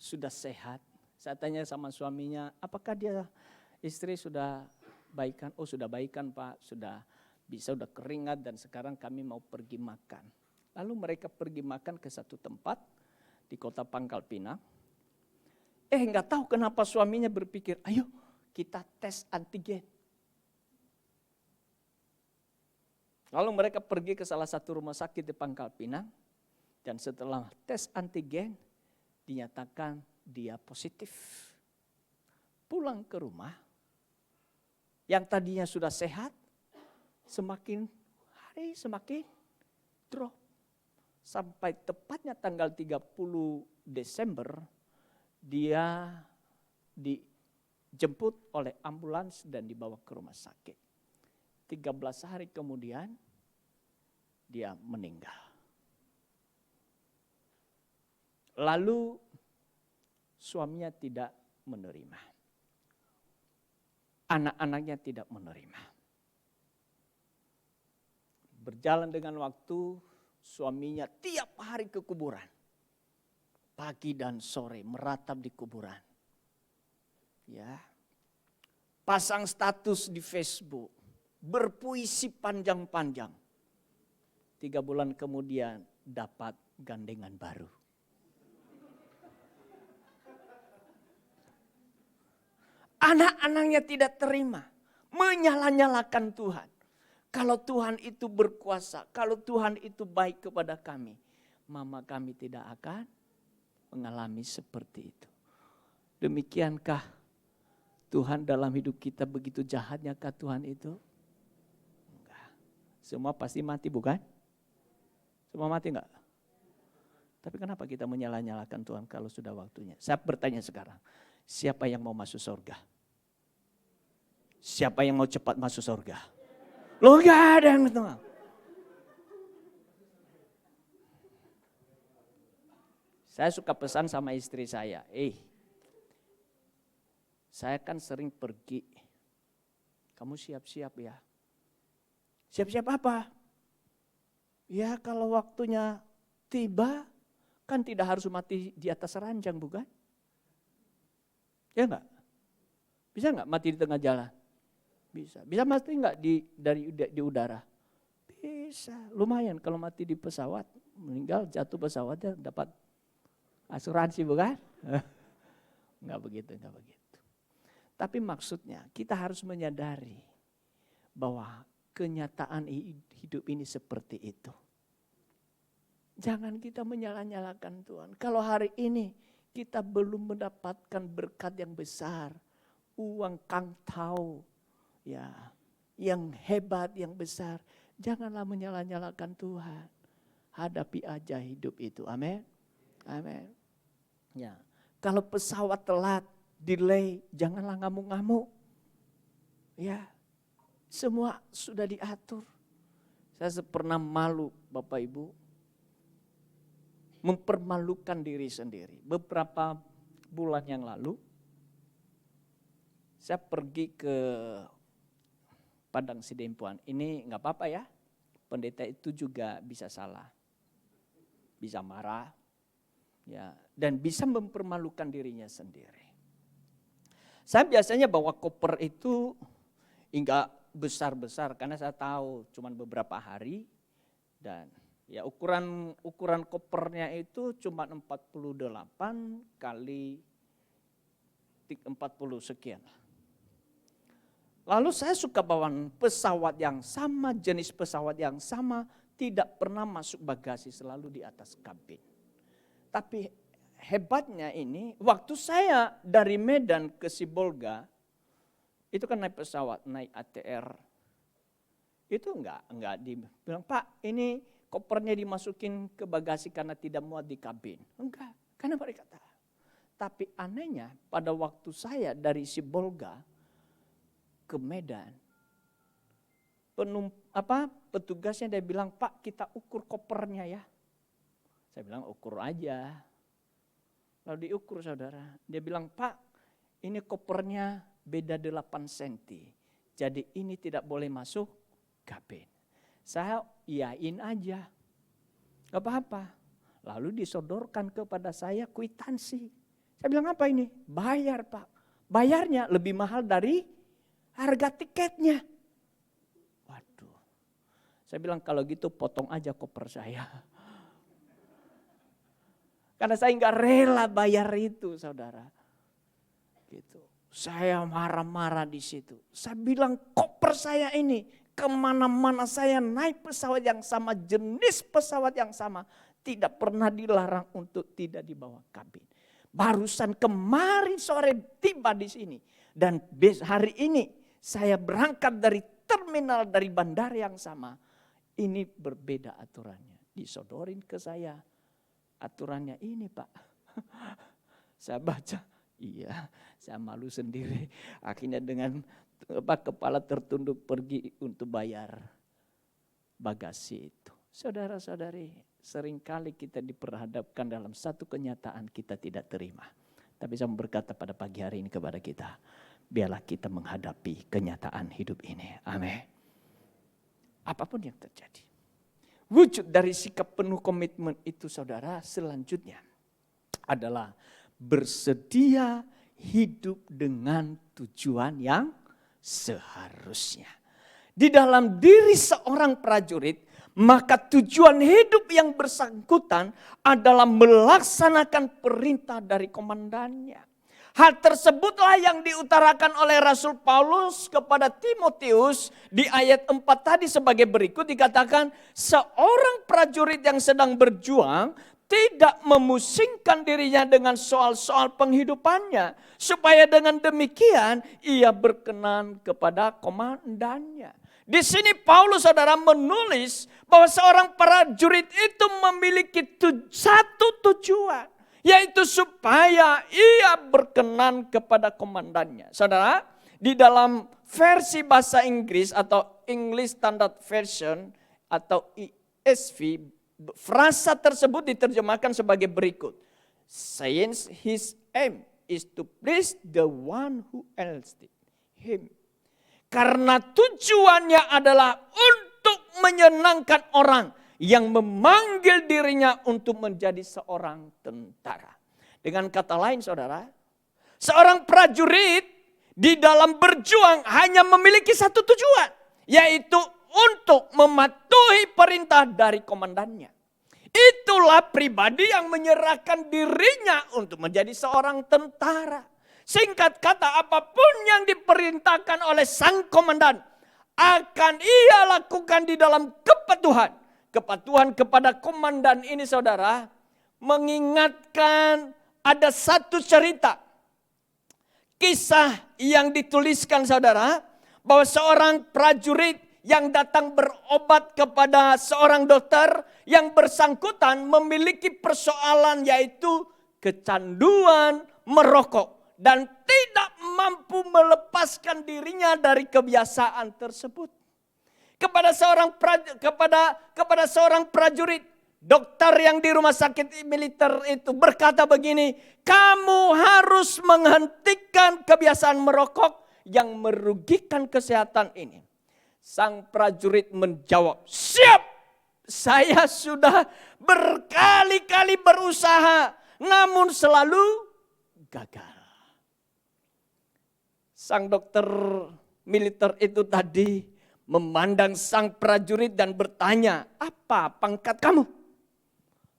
sudah sehat. Saya tanya sama suaminya, apakah dia istri sudah baikan? Oh sudah baikan Pak, sudah keringat dan sekarang kami mau pergi makan. Lalu mereka pergi makan ke satu tempat di kota Pangkal Pinang. Nggak tahu kenapa suaminya berpikir, ayo kita tes antigen. Lalu mereka pergi ke salah satu rumah sakit di Pangkal Pinang. Dan setelah tes antigen, dinyatakan dia positif. Pulang ke rumah, yang tadinya sudah sehat, semakin hari semakin drop. Sampai tepatnya tanggal 30 Desember, dia dijemput oleh ambulans dan dibawa ke rumah sakit. 13 hari kemudian, dia meninggal. Lalu suaminya tidak menerima. Anak-anaknya tidak menerima. Berjalan dengan waktu, suaminya tiap hari ke kuburan. Pagi dan sore meratap di kuburan. Ya. Pasang status di Facebook. Berpuisi panjang-panjang. 3 bulan kemudian dapat gandengan baru. Anak-anaknya tidak terima. Menyala-nyalakan Tuhan. Kalau Tuhan itu berkuasa, kalau Tuhan itu baik kepada kami, mama kami tidak akan mengalami seperti itu. Demikiankah Tuhan dalam hidup kita begitu jahatnya kah Tuhan itu? Enggak. Semua pasti mati bukan? Semua mati enggak? Tapi kenapa kita menyala-nyalakan Tuhan kalau sudah waktunya? Saya bertanya sekarang, siapa yang mau masuk surga? Siapa yang mau cepat masuk surga? Loh gak ada yang tahu. Saya suka pesan sama istri saya, saya kan sering pergi, kamu siap-siap ya. Siap-siap apa? Ya kalau waktunya tiba, kan tidak harus mati di atas ranjang bukan? Ya enggak? Bisa enggak mati di tengah jalan? Bisa. Bisa mati enggak di udara? Bisa. Lumayan kalau mati di pesawat, meninggal jatuh pesawatnya dapat asuransi bukan? Enggak begitu, enggak begitu. Tapi maksudnya kita harus menyadari bahwa kenyataan hidup ini seperti itu. Jangan kita menyala-nyalakan Tuhan. Kalau hari ini kita belum mendapatkan berkat yang besar, uang kangtau, ya, yang hebat, yang besar, janganlah menyala-nyalakan Tuhan. Hadapi aja hidup itu. Amin. Amin. Ya, kalau pesawat telat, delay, janganlah ngamuk-ngamuk. Ya, semua sudah diatur. Saya pernah malu, Bapak Ibu, mempermalukan diri sendiri. Beberapa bulan yang lalu, saya pergi ke Padang Sidempuan. Ini nggak apa-apa ya, pendeta itu juga bisa salah, bisa marah, ya, dan bisa mempermalukan dirinya sendiri. Saya biasanya bawa koper itu enggak besar-besar karena saya tahu cuman beberapa hari dan ya ukuran kopernya itu cuma 48 kali 40 sekian. Lalu saya suka bawa pesawat yang sama, jenis pesawat yang sama, tidak pernah masuk bagasi, selalu di atas kabin. Tapi hebatnya ini, waktu saya dari Medan ke Sibolga, itu kan naik pesawat, naik ATR. Itu enggak dibilang, Pak ini kopernya dimasukin ke bagasi karena tidak muat di kabin. Enggak, karena mereka tahu. Tapi anehnya pada waktu saya dari Sibolga ke Medan, petugasnya dia bilang, Pak kita ukur kopernya ya. Saya bilang ukur aja. Lalu diukur saudara. Dia bilang, Pak ini kopernya beda 8 cm. Jadi ini tidak boleh masuk kabin. Saya iyain aja. Gak apa-apa. Lalu disodorkan kepada saya kwitansi. Saya bilang apa ini? Bayar Pak. Bayarnya lebih mahal dari harga tiketnya. Waduh. Saya bilang kalau gitu potong aja koper saya. Karena saya nggak rela bayar itu saudara. Gitu. Saya marah-marah di situ. Saya bilang koper saya ini kemana-mana saya naik pesawat yang sama, jenis pesawat yang sama. Tidak pernah dilarang untuk tidak dibawa kabin. Barusan kemarin sore tiba di sini. Dan hari ini saya berangkat dari terminal dari bandara yang sama. Ini berbeda aturannya. Disodorin ke saya. Aturannya ini Pak. Saya baca. Iya, saya malu sendiri. Akhirnya dengan kepala tertunduk pergi untuk bayar bagasi itu. Saudara-saudari, seringkali kita diperhadapkan dalam satu kenyataan kita tidak terima. Tapi saya berkata pada pagi hari ini kepada kita, biarlah kita menghadapi kenyataan hidup ini. Amin. Apapun yang terjadi. Wujud dari sikap penuh komitmen itu saudara selanjutnya adalah bersedia hidup dengan tujuan yang seharusnya. Di dalam diri seorang prajurit, maka tujuan hidup yang bersangkutan adalah melaksanakan perintah dari komandannya. Hal tersebutlah yang diutarakan oleh Rasul Paulus kepada Timotius di ayat 4 tadi sebagai berikut dikatakan, seorang prajurit yang sedang berjuang tidak memusingkan dirinya dengan soal-soal penghidupannya. Supaya dengan demikian ia berkenan kepada komandannya. Di sini Paulus saudara menulis bahwa seorang prajurit itu memiliki satu tujuan. Yaitu supaya ia berkenan kepada komandannya. Saudara, di dalam versi bahasa Inggris atau English Standard Version atau ESV, frasa tersebut diterjemahkan sebagai berikut. Since his aim is to please the one who enlisted him. Karena tujuannya adalah untuk menyenangkan orang yang memanggil dirinya untuk menjadi seorang tentara. Dengan kata lain saudara, seorang prajurit di dalam berjuang hanya memiliki satu tujuan. Yaitu untuk mematuhi perintah dari komandannya. Itulah pribadi yang menyerahkan dirinya untuk menjadi seorang tentara. Singkat kata, apapun yang diperintahkan oleh sang komandan akan ia lakukan di dalam kepatuhan. Kepatuhan kepada komandan ini saudara mengingatkan ada satu cerita. Kisah yang dituliskan saudara bahwa seorang prajurit yang datang berobat kepada seorang dokter yang bersangkutan memiliki persoalan yaitu kecanduan merokok. Dan tidak mampu melepaskan dirinya dari kebiasaan tersebut. Kepada seorang prajurit, dokter yang di rumah sakit militer itu berkata begini, kamu harus menghentikan kebiasaan merokok yang merugikan kesehatan ini. Sang prajurit menjawab, siap, saya sudah berkali-kali berusaha, namun selalu gagal. Sang dokter militer itu tadi memandang sang prajurit dan bertanya, apa pangkat kamu?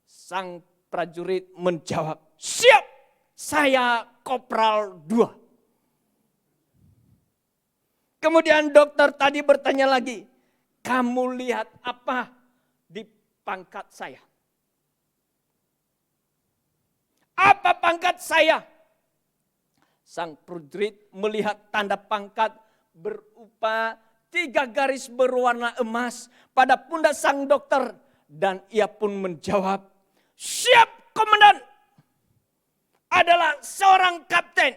Sang prajurit menjawab, siap, saya Kopral 2. Kemudian dokter tadi bertanya lagi, kamu lihat apa? di pangkat saya. Apa pangkat saya? Sang prajurit melihat tanda pangkat berupa 3 garis berwarna emas pada pundak sang dokter. Dan ia pun menjawab, "Siap, komandan." Adalah seorang kapten.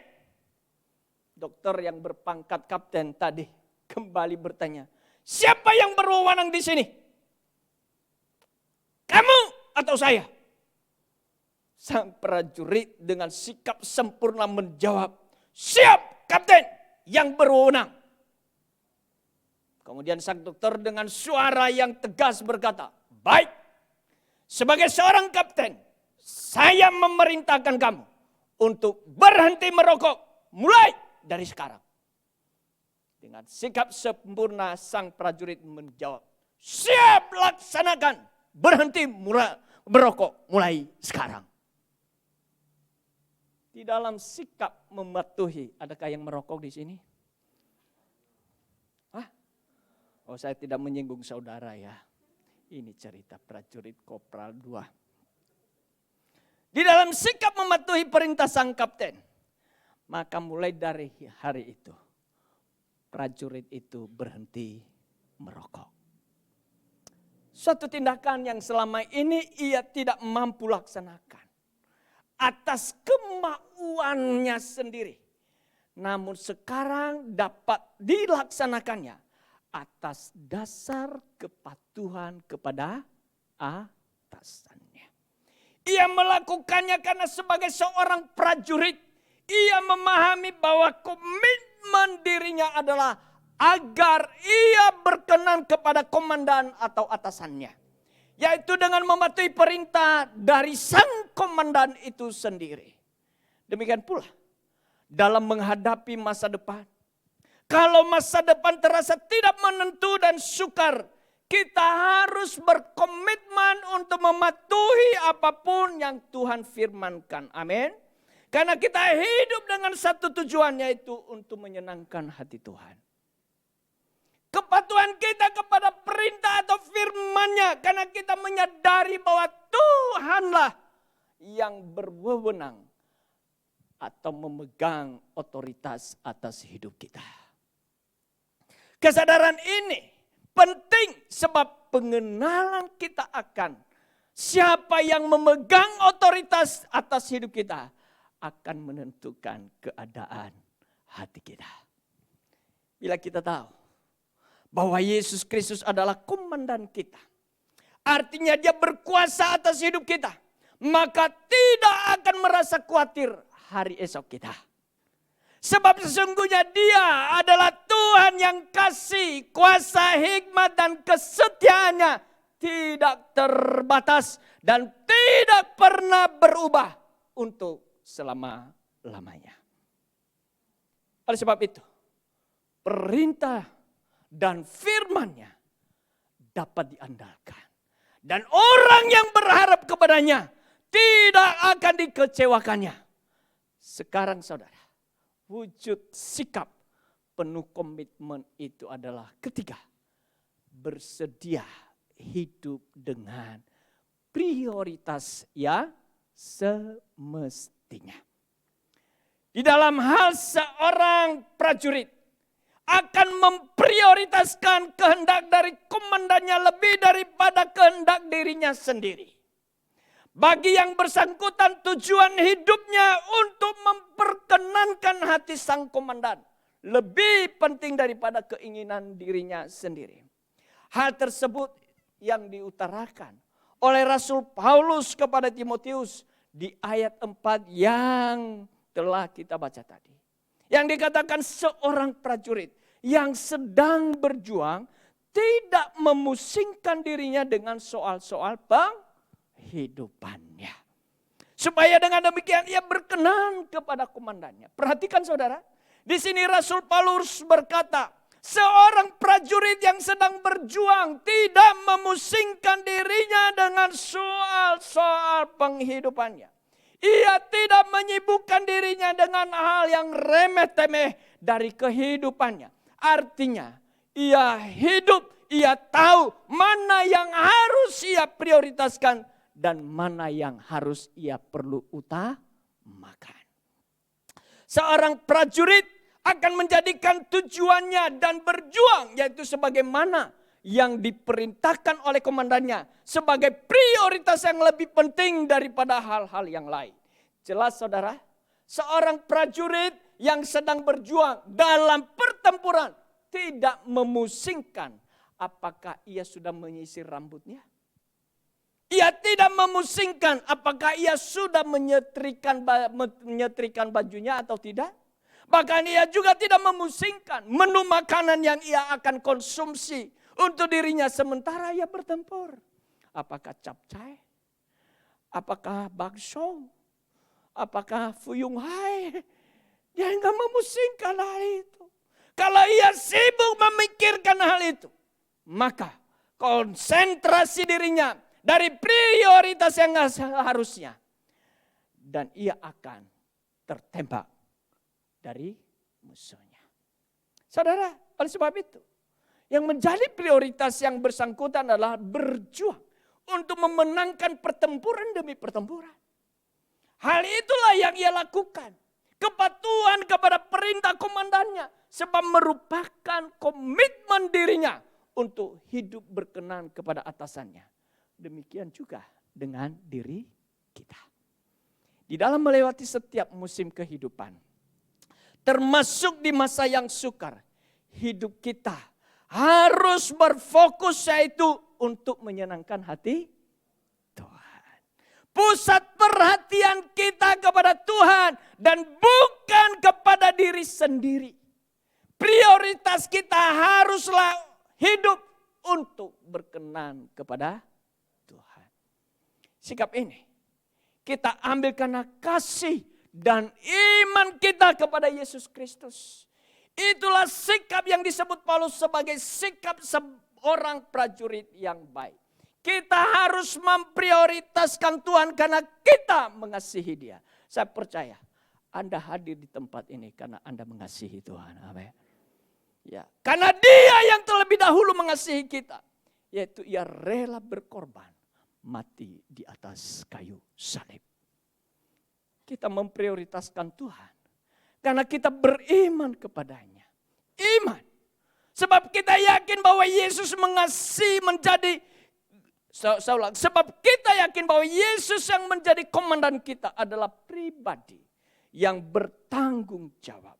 Dokter yang berpangkat kapten tadi kembali bertanya, "Siapa yang berwenang di sini? Kamu atau saya?" Sang prajurit dengan sikap sempurna menjawab, "Siap, kapten yang berwenang." Kemudian sang dokter dengan suara yang tegas berkata, "Baik, sebagai seorang kapten, saya memerintahkan kamu untuk berhenti merokok mulai dari sekarang." Dengan sikap sempurna sang prajurit menjawab, "Siap, laksanakan, berhenti merokok mulai sekarang." Di dalam sikap mematuhi, adakah yang merokok di sini? Oh, saya tidak menyinggung saudara ya. Ini cerita prajurit Kopral 2. Di dalam sikap mematuhi perintah sang kapten, maka mulai dari hari itu, prajurit itu berhenti merokok. Suatu tindakan yang selama ini ia tidak mampu laksanakan atas kemauannya sendiri. Namun sekarang dapat dilaksanakannya atas dasar kepatuhan kepada atasannya. Ia melakukannya karena sebagai seorang prajurit, ia memahami bahwa komitmen dirinya adalah agar ia berkenan kepada komandan atau atasannya. Yaitu dengan mematuhi perintah dari sang komandan itu sendiri. Demikian pula dalam menghadapi masa depan. Kalau masa depan terasa tidak menentu dan sukar, kita harus berkomitmen untuk mematuhi apapun yang Tuhan firmankan. Amin. Karena kita hidup dengan satu tujuan, yaitu untuk menyenangkan hati Tuhan. Kepatuhan kita kepada perintah atau firman-Nya karena kita menyadari bahwa Tuhanlah yang berwenang atau memegang otoritas atas hidup kita. Kesadaran ini penting sebab pengenalan kita akan siapa yang memegang otoritas atas hidup kita akan menentukan keadaan hati kita. Bila kita tahu bahwa Yesus Kristus adalah komandan kita, artinya Dia berkuasa atas hidup kita, maka tidak akan merasa khawatir hari esok kita. Sebab sesungguhnya Dia adalah Tuhan yang kasih, kuasa, hikmat dan kesetiaannya tidak terbatas dan tidak pernah berubah untuk selama-lamanya. Oleh sebab itu, perintah dan firman-Nya dapat diandalkan. Dan orang yang berharap kepadanya tidak akan dikecewakannya. Sekarang saudara, wujud sikap penuh komitmen itu adalah ketiga, bersedia hidup dengan prioritas yang semestinya. Di dalam hal seorang prajurit akan memprioritaskan kehendak dari komandannya lebih daripada kehendak dirinya sendiri. Bagi yang bersangkutan tujuan hidupnya untuk memperkenankan hati sang komandan lebih penting daripada keinginan dirinya sendiri. Hal tersebut yang diutarakan oleh Rasul Paulus kepada Timotius di ayat 4 yang telah kita baca tadi. Yang dikatakan seorang prajurit yang sedang berjuang tidak memusingkan dirinya dengan soal-soal penghidupannya. Supaya dengan demikian ia berkenan kepada komandannya. Perhatikan saudara, di sini Rasul Paulus berkata, seorang prajurit yang sedang berjuang tidak memusingkan dirinya dengan soal-soal penghidupannya. Ia tidak menyibukkan dirinya dengan hal yang remeh-temeh dari kehidupannya. Artinya ia hidup, ia tahu mana yang harus ia prioritaskan dan mana yang harus ia perlu utamakan. Seorang prajurit akan menjadikan tujuannya dan berjuang, yaitu sebagaimana yang diperintahkan oleh komandannya sebagai prioritas yang lebih penting daripada hal-hal yang lain. Jelas saudara, seorang prajurit yang sedang berjuang dalam pertempuran tidak memusingkan apakah ia sudah menyisir rambutnya. Ia tidak memusingkan apakah ia sudah menyetrikakan bajunya atau tidak. Bahkan ia juga tidak memusingkan menu makanan yang ia akan konsumsi untuk dirinya sementara ia bertempur. Apakah capcay? Apakah bakso? Apakah fuyung hai? Dia enggak memusingkan hal itu. Kalau ia sibuk memikirkan hal itu, maka konsentrasi dirinya dari prioritas yang seharusnya. Dan ia akan tertembak dari musuhnya. Saudara, oleh sebab itu, yang menjadi prioritas yang bersangkutan adalah berjuang untuk memenangkan pertempuran demi pertempuran. Hal itulah yang ia lakukan. Kepatuhan kepada perintah komandannya. Sebab merupakan komitmen dirinya untuk hidup berkenan kepada atasannya. Demikian juga dengan diri kita. Di dalam melewati setiap musim kehidupan, termasuk di masa yang sukar, hidup kita harus berfokus yaitu untuk menyenangkan hati Tuhan. Pusat perhatian kita kepada Tuhan dan bukan kepada diri sendiri. Prioritas kita haruslah hidup untuk berkenan kepada Tuhan. Sikap ini kita ambil karena kasih dan iman kita kepada Yesus Kristus. Itulah sikap yang disebut Paulus sebagai sikap seorang prajurit yang baik. Kita harus memprioritaskan Tuhan karena kita mengasihi Dia. Saya percaya Anda hadir di tempat ini karena Anda mengasihi Tuhan. Amin. Ya, karena Dia yang terlebih dahulu mengasihi kita, yaitu Ia rela berkorban, mati di atas kayu salib. Kita memprioritaskan Tuhan karena kita beriman kepadanya. Iman. Sebab kita yakin bahwa Yesus mengasihi menjadi sebab kita yakin bahwa Yesus yang menjadi komandan kita adalah pribadi yang bertanggung jawab.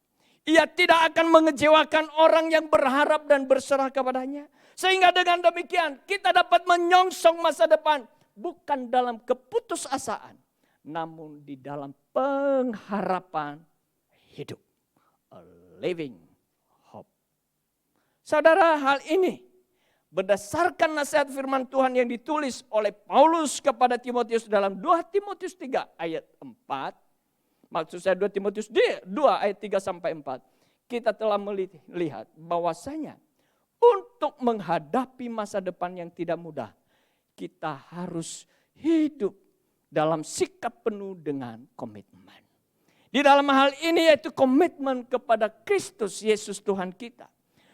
Ia tidak akan mengecewakan orang yang berharap dan berserah kepadanya. Sehingga dengan demikian kita dapat menyongsong masa depan. Bukan dalam keputusasaan. Namun di dalam pengharapan hidup. A living hope. Saudara, hal ini berdasarkan nasihat firman Tuhan yang ditulis oleh Paulus kepada Timotius dalam 2 Timotius 3 ayat 4. Maksud saya 2 Timotius 2 ayat 3 sampai 4. Kita telah melihat bahwasanya untuk menghadapi masa depan yang tidak mudah, kita harus hidup dalam sikap penuh dengan komitmen. Di dalam hal ini yaitu komitmen kepada Kristus Yesus Tuhan kita.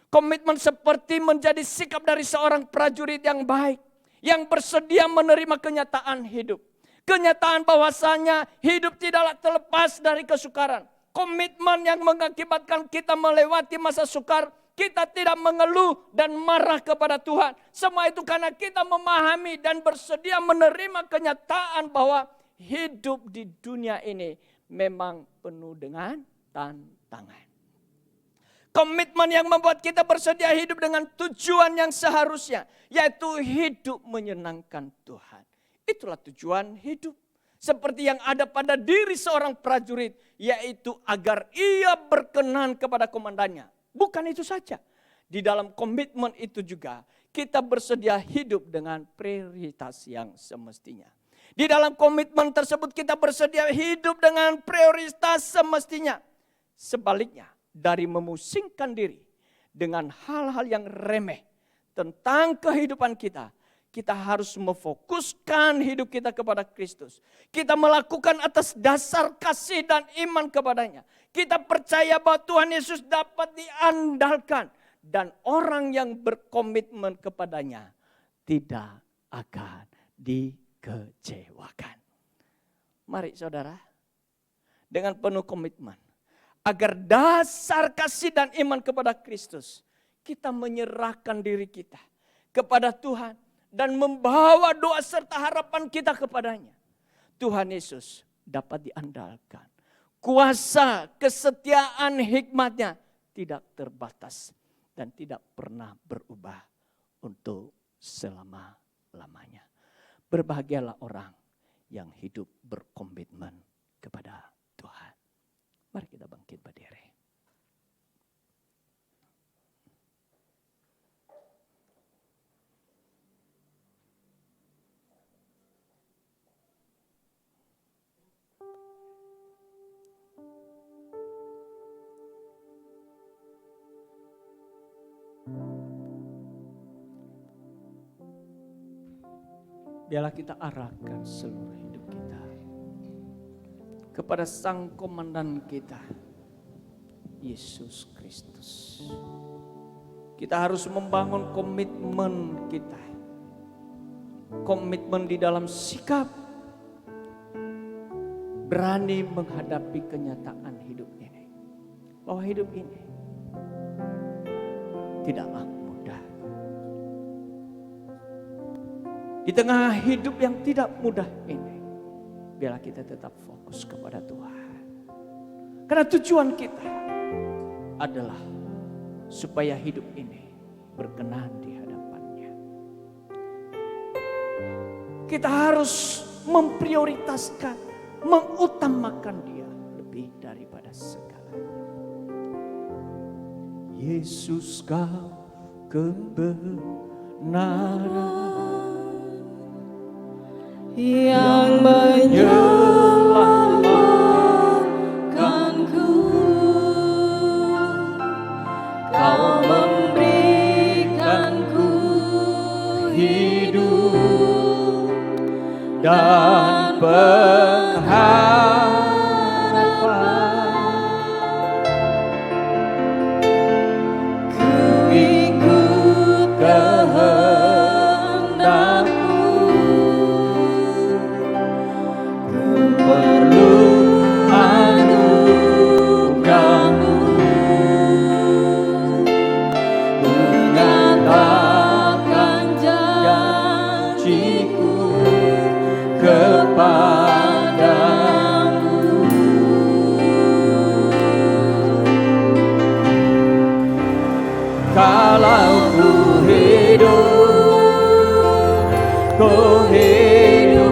Komitmen seperti menjadi sikap dari seorang prajurit yang baik, yang bersedia menerima kenyataan hidup. Kenyataan bahwasanya hidup tidaklah terlepas dari kesukaran. Komitmen yang mengakibatkan kita melewati masa sukar. Kita tidak mengeluh dan marah kepada Tuhan. Semua itu karena kita memahami dan bersedia menerima kenyataan bahwa hidup di dunia ini memang penuh dengan tantangan. Komitmen yang membuat kita bersedia hidup dengan tujuan yang seharusnya. Yaitu hidup menyenangkan Tuhan. Itulah tujuan hidup. Seperti yang ada pada diri seorang prajurit. Yaitu agar ia berkenan kepada komandannya. Bukan itu saja. Di dalam komitmen itu juga kita bersedia hidup dengan prioritas yang semestinya. Di dalam komitmen tersebut kita bersedia hidup dengan prioritas semestinya. Sebaliknya dari memusingkan diri dengan hal-hal yang remeh tentang kehidupan kita. Kita harus memfokuskan hidup kita kepada Kristus. Kita melakukan atas dasar kasih dan iman kepadanya. Kita percaya bahwa Tuhan Yesus dapat diandalkan dan orang yang berkomitmen kepadanya tidak akan dikecewakan. Mari saudara, dengan penuh komitmen, agar dasar kasih dan iman kepada Kristus, kita menyerahkan diri kita kepada Tuhan dan membawa doa serta harapan kita kepadanya. Tuhan Yesus dapat diandalkan. Kuasa, kesetiaan, hikmat-Nya tidak terbatas dan tidak pernah berubah untuk selama-lamanya. Berbahagialah orang yang hidup berkomitmen kepada Tuhan. Mari kita bangkit berdiri. Biarlah kita arahkan seluruh hidup kita kepada Sang Komandan kita, Yesus Kristus. Kita harus membangun komitmen kita. Komitmen di dalam sikap, berani menghadapi kenyataan hidup ini. Bahwa hidup ini tidaklah mudah. Di tengah hidup yang tidak mudah ini, biarlah kita tetap fokus kepada Tuhan. Karena tujuan kita adalah supaya hidup ini berkenan di hadapan-Nya. Kita harus memprioritaskan, mengutamakan Dia lebih daripada segalanya. Yesus, Kau kebenaran yang menyelamatkanku. Kau memberikanku hidup dan pengharapan. Ku ikut kehendakmu. Ku perlu anugerahmu. Ku nyatakan janjiku kepadamu. Kalau ku hidup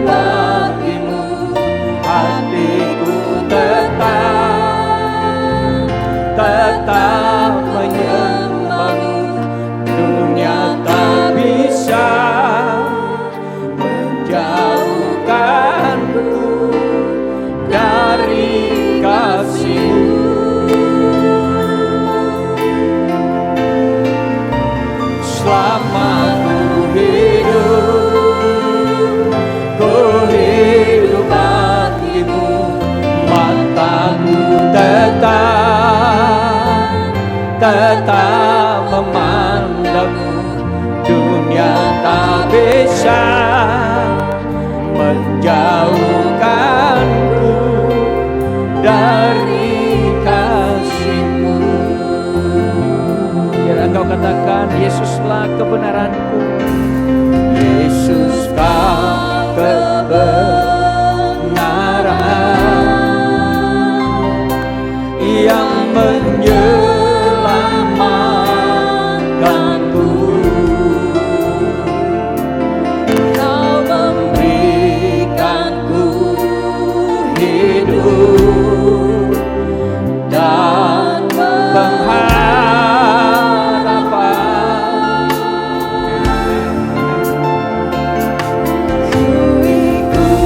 bagimu, hatiku tetap menyembahmu. Dunia tak bisa menjauhkanku dari kasih-Mu. Selama ku hidup bagimu, mataku tetap memandangmu. Dunia tak bisa menjauhkanku dari kasih-Mu. Biar engkau katakan, Yesuslah kebenaranku. Yesus, Kau kebenaran yang menyelamatkanku. Kau memberikanku hidup dan pengharapan. Ku ikut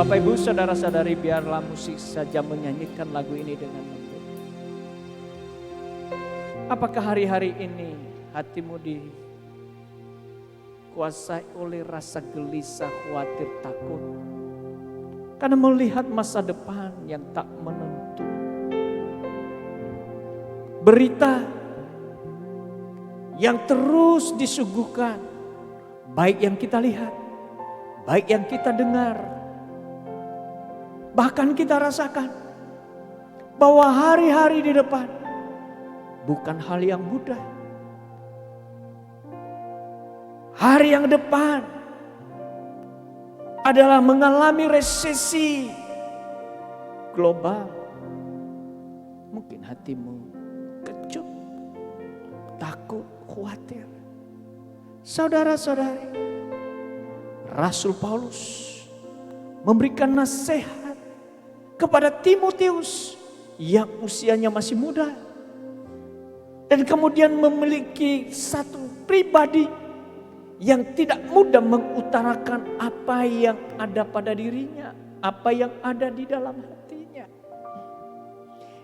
Bapak Ibu, saudara-saudari, biarlah musik saja menyanyikan lagu ini dengan lembut. Apakah hari-hari ini hatimu dikuasai oleh rasa gelisah, khawatir, takut? Karena melihat masa depan yang tak menentu. Berita yang terus disuguhkan, baik yang kita lihat, baik yang kita dengar, bahkan kita rasakan bahwa hari-hari di depan bukan hal yang mudah. Hari yang depan adalah mengalami resesi global. Mungkin hatimu kecut, takut, khawatir. Saudara-saudari, Rasul Paulus memberikan nasihat kepada Timotius yang usianya masih muda. Dan kemudian memiliki satu pribadi yang tidak mudah mengutarakan apa yang ada pada dirinya, apa yang ada di dalam hatinya.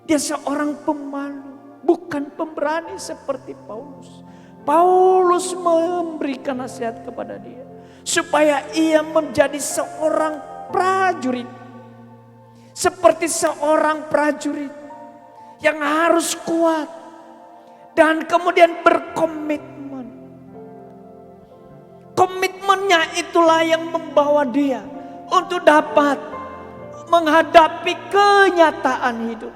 Dia seorang pemalu, bukan pemberani seperti Paulus. Paulus memberikan nasihat kepada dia supaya ia menjadi seorang prajurit. Seperti seorang prajurit yang harus kuat dan kemudian berkomitmen. Komitmennya itulah yang membawa dia untuk dapat menghadapi kenyataan hidup.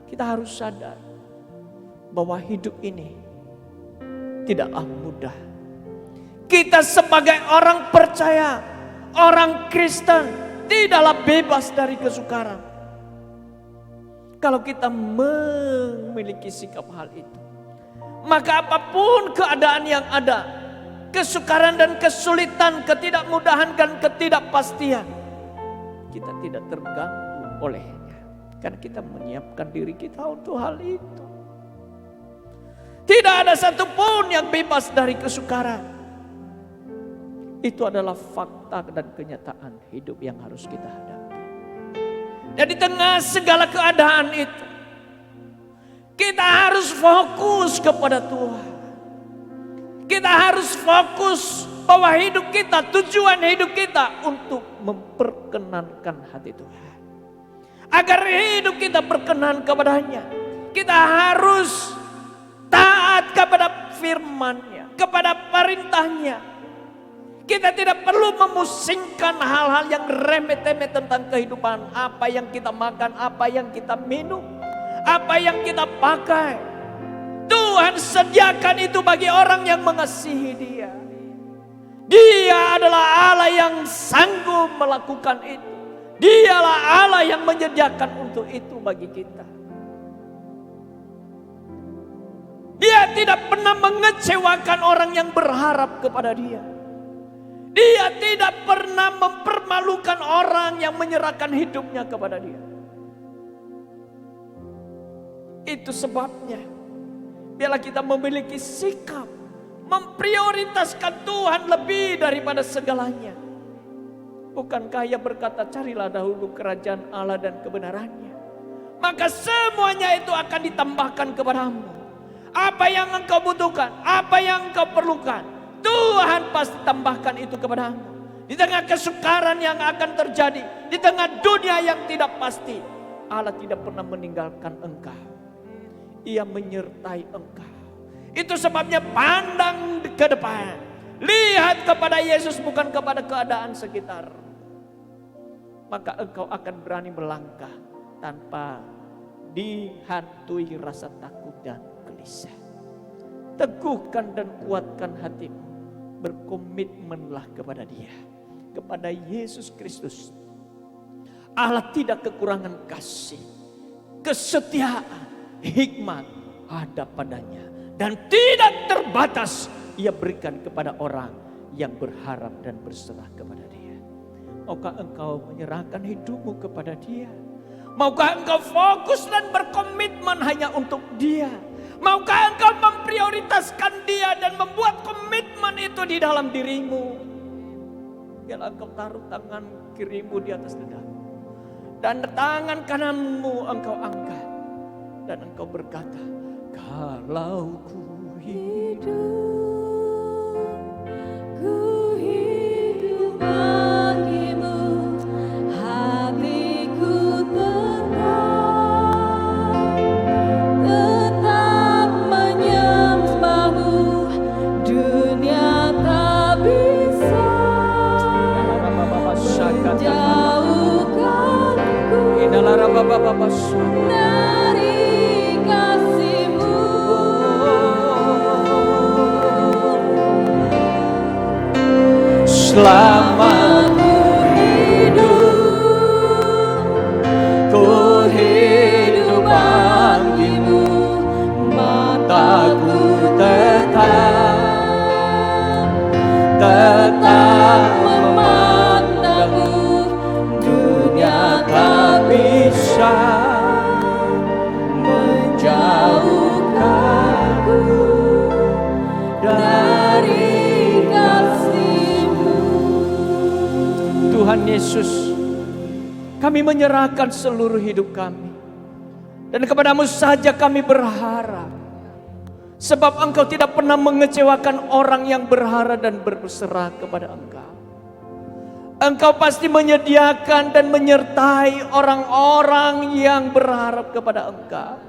Kita harus sadar bahwa hidup ini tidaklah mudah. Kita sebagai orang percaya, orang Kristen, tidaklah bebas dari kesukaran. Kalau kita memiliki sikap hal itu, maka apapun keadaan yang ada, kesukaran dan kesulitan, ketidakmudahan dan ketidakpastian, kita tidak terganggu olehnya. Karena kita menyiapkan diri kita untuk hal itu. Tidak ada satupun yang bebas dari kesukaran. Itu adalah fakta dan kenyataan hidup yang harus kita hadapi. Dan di tengah segala keadaan itu, kita harus fokus kepada Tuhan. Kita harus fokus bahwa hidup kita, tujuan hidup kita untuk memperkenankan hati Tuhan. Agar hidup kita berkenan kepadanya, kita harus taat kepada firman-Nya, kepada perintah-Nya. Kita tidak perlu memusingkan hal-hal yang remeh-temeh tentang kehidupan. Apa yang kita makan, apa yang kita minum, apa yang kita pakai. Tuhan sediakan itu bagi orang yang mengasihi Dia. Dia adalah Allah yang sanggup melakukan itu. Dialah Allah yang menyediakan untuk itu bagi kita. Dia tidak pernah mengecewakan orang yang berharap kepada Dia. Dia tidak pernah mempermalukan orang yang menyerahkan hidupnya kepada Dia. Itu sebabnya, biarlah kita memiliki sikap memprioritaskan Tuhan lebih daripada segalanya. Bukankah Ia berkata, carilah dahulu kerajaan Allah dan kebenarannya, maka semuanya itu akan ditambahkan kepadamu. Apa yang engkau butuhkan, apa yang engkau perlukan, Tuhan pasti tambahkan itu kepadamu. Di tengah kesukaran yang akan terjadi, di tengah dunia yang tidak pasti, Allah tidak pernah meninggalkan engkau. Ia menyertai engkau. Itu sebabnya pandang ke depan. Lihat kepada Yesus, bukan kepada keadaan sekitar. Maka engkau akan berani melangkah tanpa dihantui rasa takut dan gelisah. Teguhkan dan kuatkan hatimu. Berkomitmenlah kepada Dia, kepada Yesus Kristus. Allah tidak kekurangan kasih, kesetiaan, hikmat ada padanya, dan tidak terbatas Ia berikan kepada orang yang berharap dan berserah kepada Dia. Maukah engkau menyerahkan hidupmu kepada Dia? Maukah engkau fokus dan berkomitmen hanya untuk Dia? Maukah engkau memprioritaskan Dia dan membuat komitmen itu di dalam dirimu? Biarlah engkau taruh tangan kirimu di atas dadamu. Dan tangan kananmu engkau angkat. Dan engkau berkata, kalau ku Ku hidup bagimu, hatiku tetap menyembahmu, dunia tak bisa menjauhkanku dari kasih-Mu. Selama ku hidup bagimu, mataku tetap memandangmu, dunia tak bisa menjauhkanku dari kasih-Mu. Tuhan Yesus, kami menyerahkan seluruh hidup kami. Dan kepadamu saja kami berharap. Sebab Engkau tidak pernah mengecewakan orang yang berharap dan berserah kepada Engkau. Engkau pasti menyediakan dan menyertai orang-orang yang berharap kepada Engkau.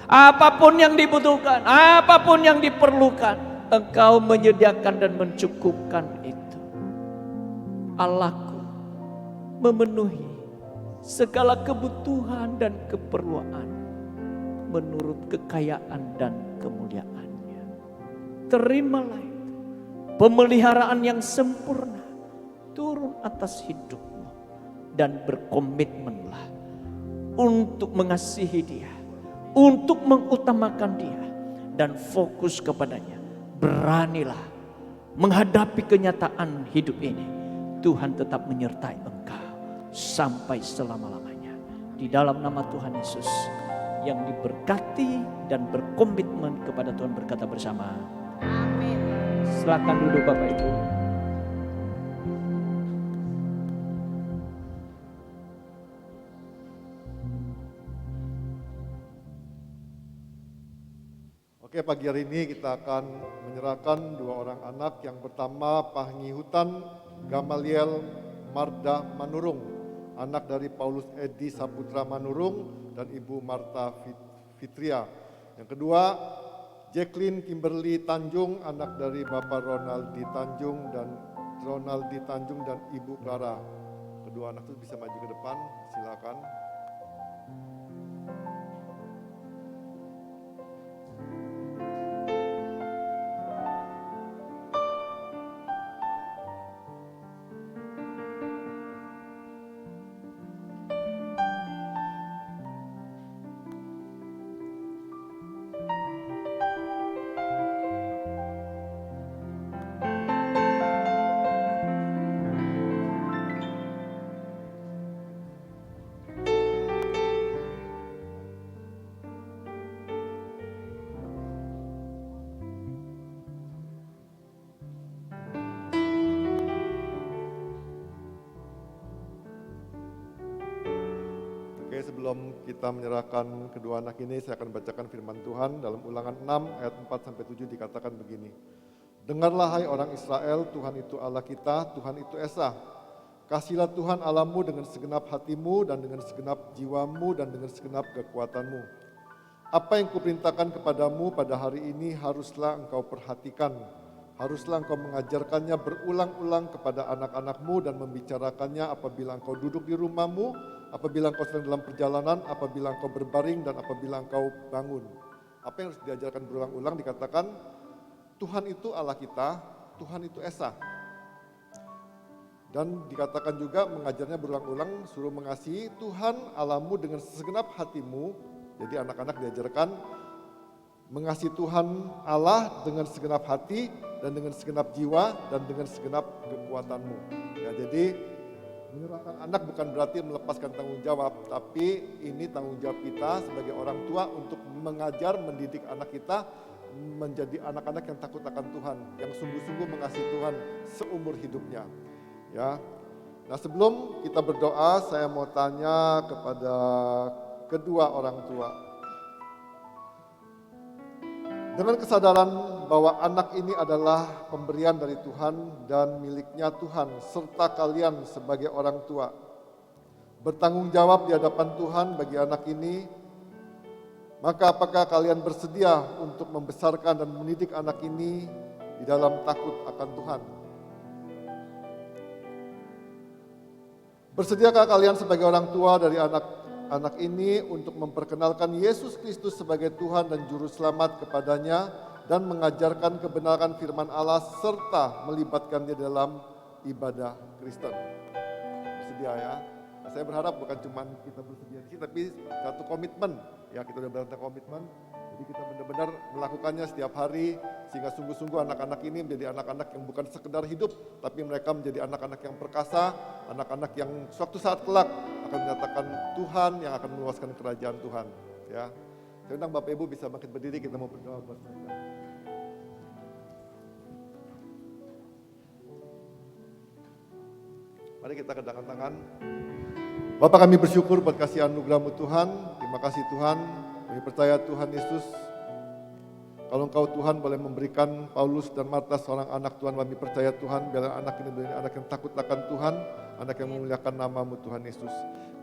Apapun yang dibutuhkan, apapun yang diperlukan, Engkau menyediakan dan mencukupkan itu. Allahku memenuhi segala kebutuhan dan keperluan menurut kekayaan dan kemuliaan-Nya. Terimalah itu, pemeliharaan yang sempurna turun atas hidupmu, dan berkomitmenlah untuk mengasihi Dia, untuk mengutamakan Dia, dan fokus kepadanya. Beranilah menghadapi kenyataan hidup ini. Tuhan tetap menyertai engkau sampai selama-lamanya. Di dalam nama Tuhan Yesus yang diberkati dan berkomitmen kepada Tuhan, berkata bersama, Amin. silakan duduk Bapak Ibu. Oke, pagi hari ini kita akan menyerahkan dua orang anak. Yang pertama Panghihutan Gamaliel Marda Manurung, anak dari Paulus Edi Saputra Manurung dan Ibu Marta Fitria. Yang kedua Jacqueline Kimberly Tanjung, anak dari Bapak Ronaldi Tanjung dan Ibu Clara. Kedua anak itu bisa maju ke depan, silakan. Oke, sebelum kita menyerahkan kedua anak ini, saya akan bacakan firman Tuhan dalam Ulangan 6 ayat 4-7 dikatakan begini. Dengarlah hai orang Israel, Tuhan itu Allah kita, Tuhan itu Esa. Kasihlah Tuhan Allahmu dengan segenap hatimu dan dengan segenap jiwamu dan dengan segenap kekuatanmu. Apa yang kuperintahkan kepadamu pada hari ini haruslah engkau perhatikan. Haruslah engkau mengajarkannya berulang-ulang kepada anak-anakmu dan membicarakannya apabila engkau duduk di rumahmu, apabila engkau sedang dalam perjalanan, apabila engkau berbaring, dan apabila engkau bangun. Apa yang harus diajarkan berulang-ulang? Dikatakan Tuhan itu Allah kita, Tuhan itu Esa. Dan dikatakan juga mengajarnya berulang-ulang, suruh mengasihi Tuhan Allahmu dengan segenap hatimu. Jadi anak-anak diajarkan mengasihi Tuhan Allah dengan segenap hati dan dengan segenap jiwa dan dengan segenap kekuatanmu. Ya, jadi menyerahkan anak bukan berarti melepaskan tanggung jawab, tapi ini tanggung jawab kita sebagai orang tua untuk mengajar, mendidik anak kita menjadi anak-anak yang takut akan Tuhan, yang sungguh-sungguh mengasihi Tuhan seumur hidupnya. Ya. Nah, sebelum kita berdoa, saya mau tanya kepada kedua orang tua. Dengan kesadaran bahwa anak ini adalah pemberian dari Tuhan dan miliknya Tuhan, serta kalian sebagai orang tua bertanggung jawab di hadapan Tuhan bagi anak ini, maka apakah kalian bersedia untuk membesarkan dan mendidik anak ini di dalam takut akan Tuhan? Bersediakah kalian sebagai orang tua dari anak ini untuk memperkenalkan Yesus Kristus sebagai Tuhan dan Juru Selamat kepadanya dan mengajarkan kebenaran firman Allah serta melibatkan dia dalam ibadah Kristen? Bersedia ya? Nah, saya berharap bukan cuma kita bersedia di sini, tapi satu komitmen. Ya, kita udah berantah komitmen. Jadi kita benar-benar melakukannya setiap hari sehingga sungguh-sungguh anak-anak ini menjadi anak-anak yang bukan sekedar hidup, tapi mereka menjadi anak-anak yang perkasa, anak-anak yang suatu saat kelak akan menyatakan Tuhan yang akan meluaskan kerajaan Tuhan. Ya, saya undang Bapak Ibu bisa bangkit berdiri, kita mau berdoa buat mereka. Mari kita kedangkan tangan. Bapak, kami bersyukur buat kasih anugerah-Mu Tuhan. Terima kasih Tuhan. Kami percaya Tuhan Yesus, kalau Engkau Tuhan boleh memberikan Paulus dan Marta seorang anak Tuhan, kami percaya Tuhan, biarlah anak ini menjadi anak yang takut akan Tuhan, anak yang memuliakan nama-Mu Tuhan Yesus.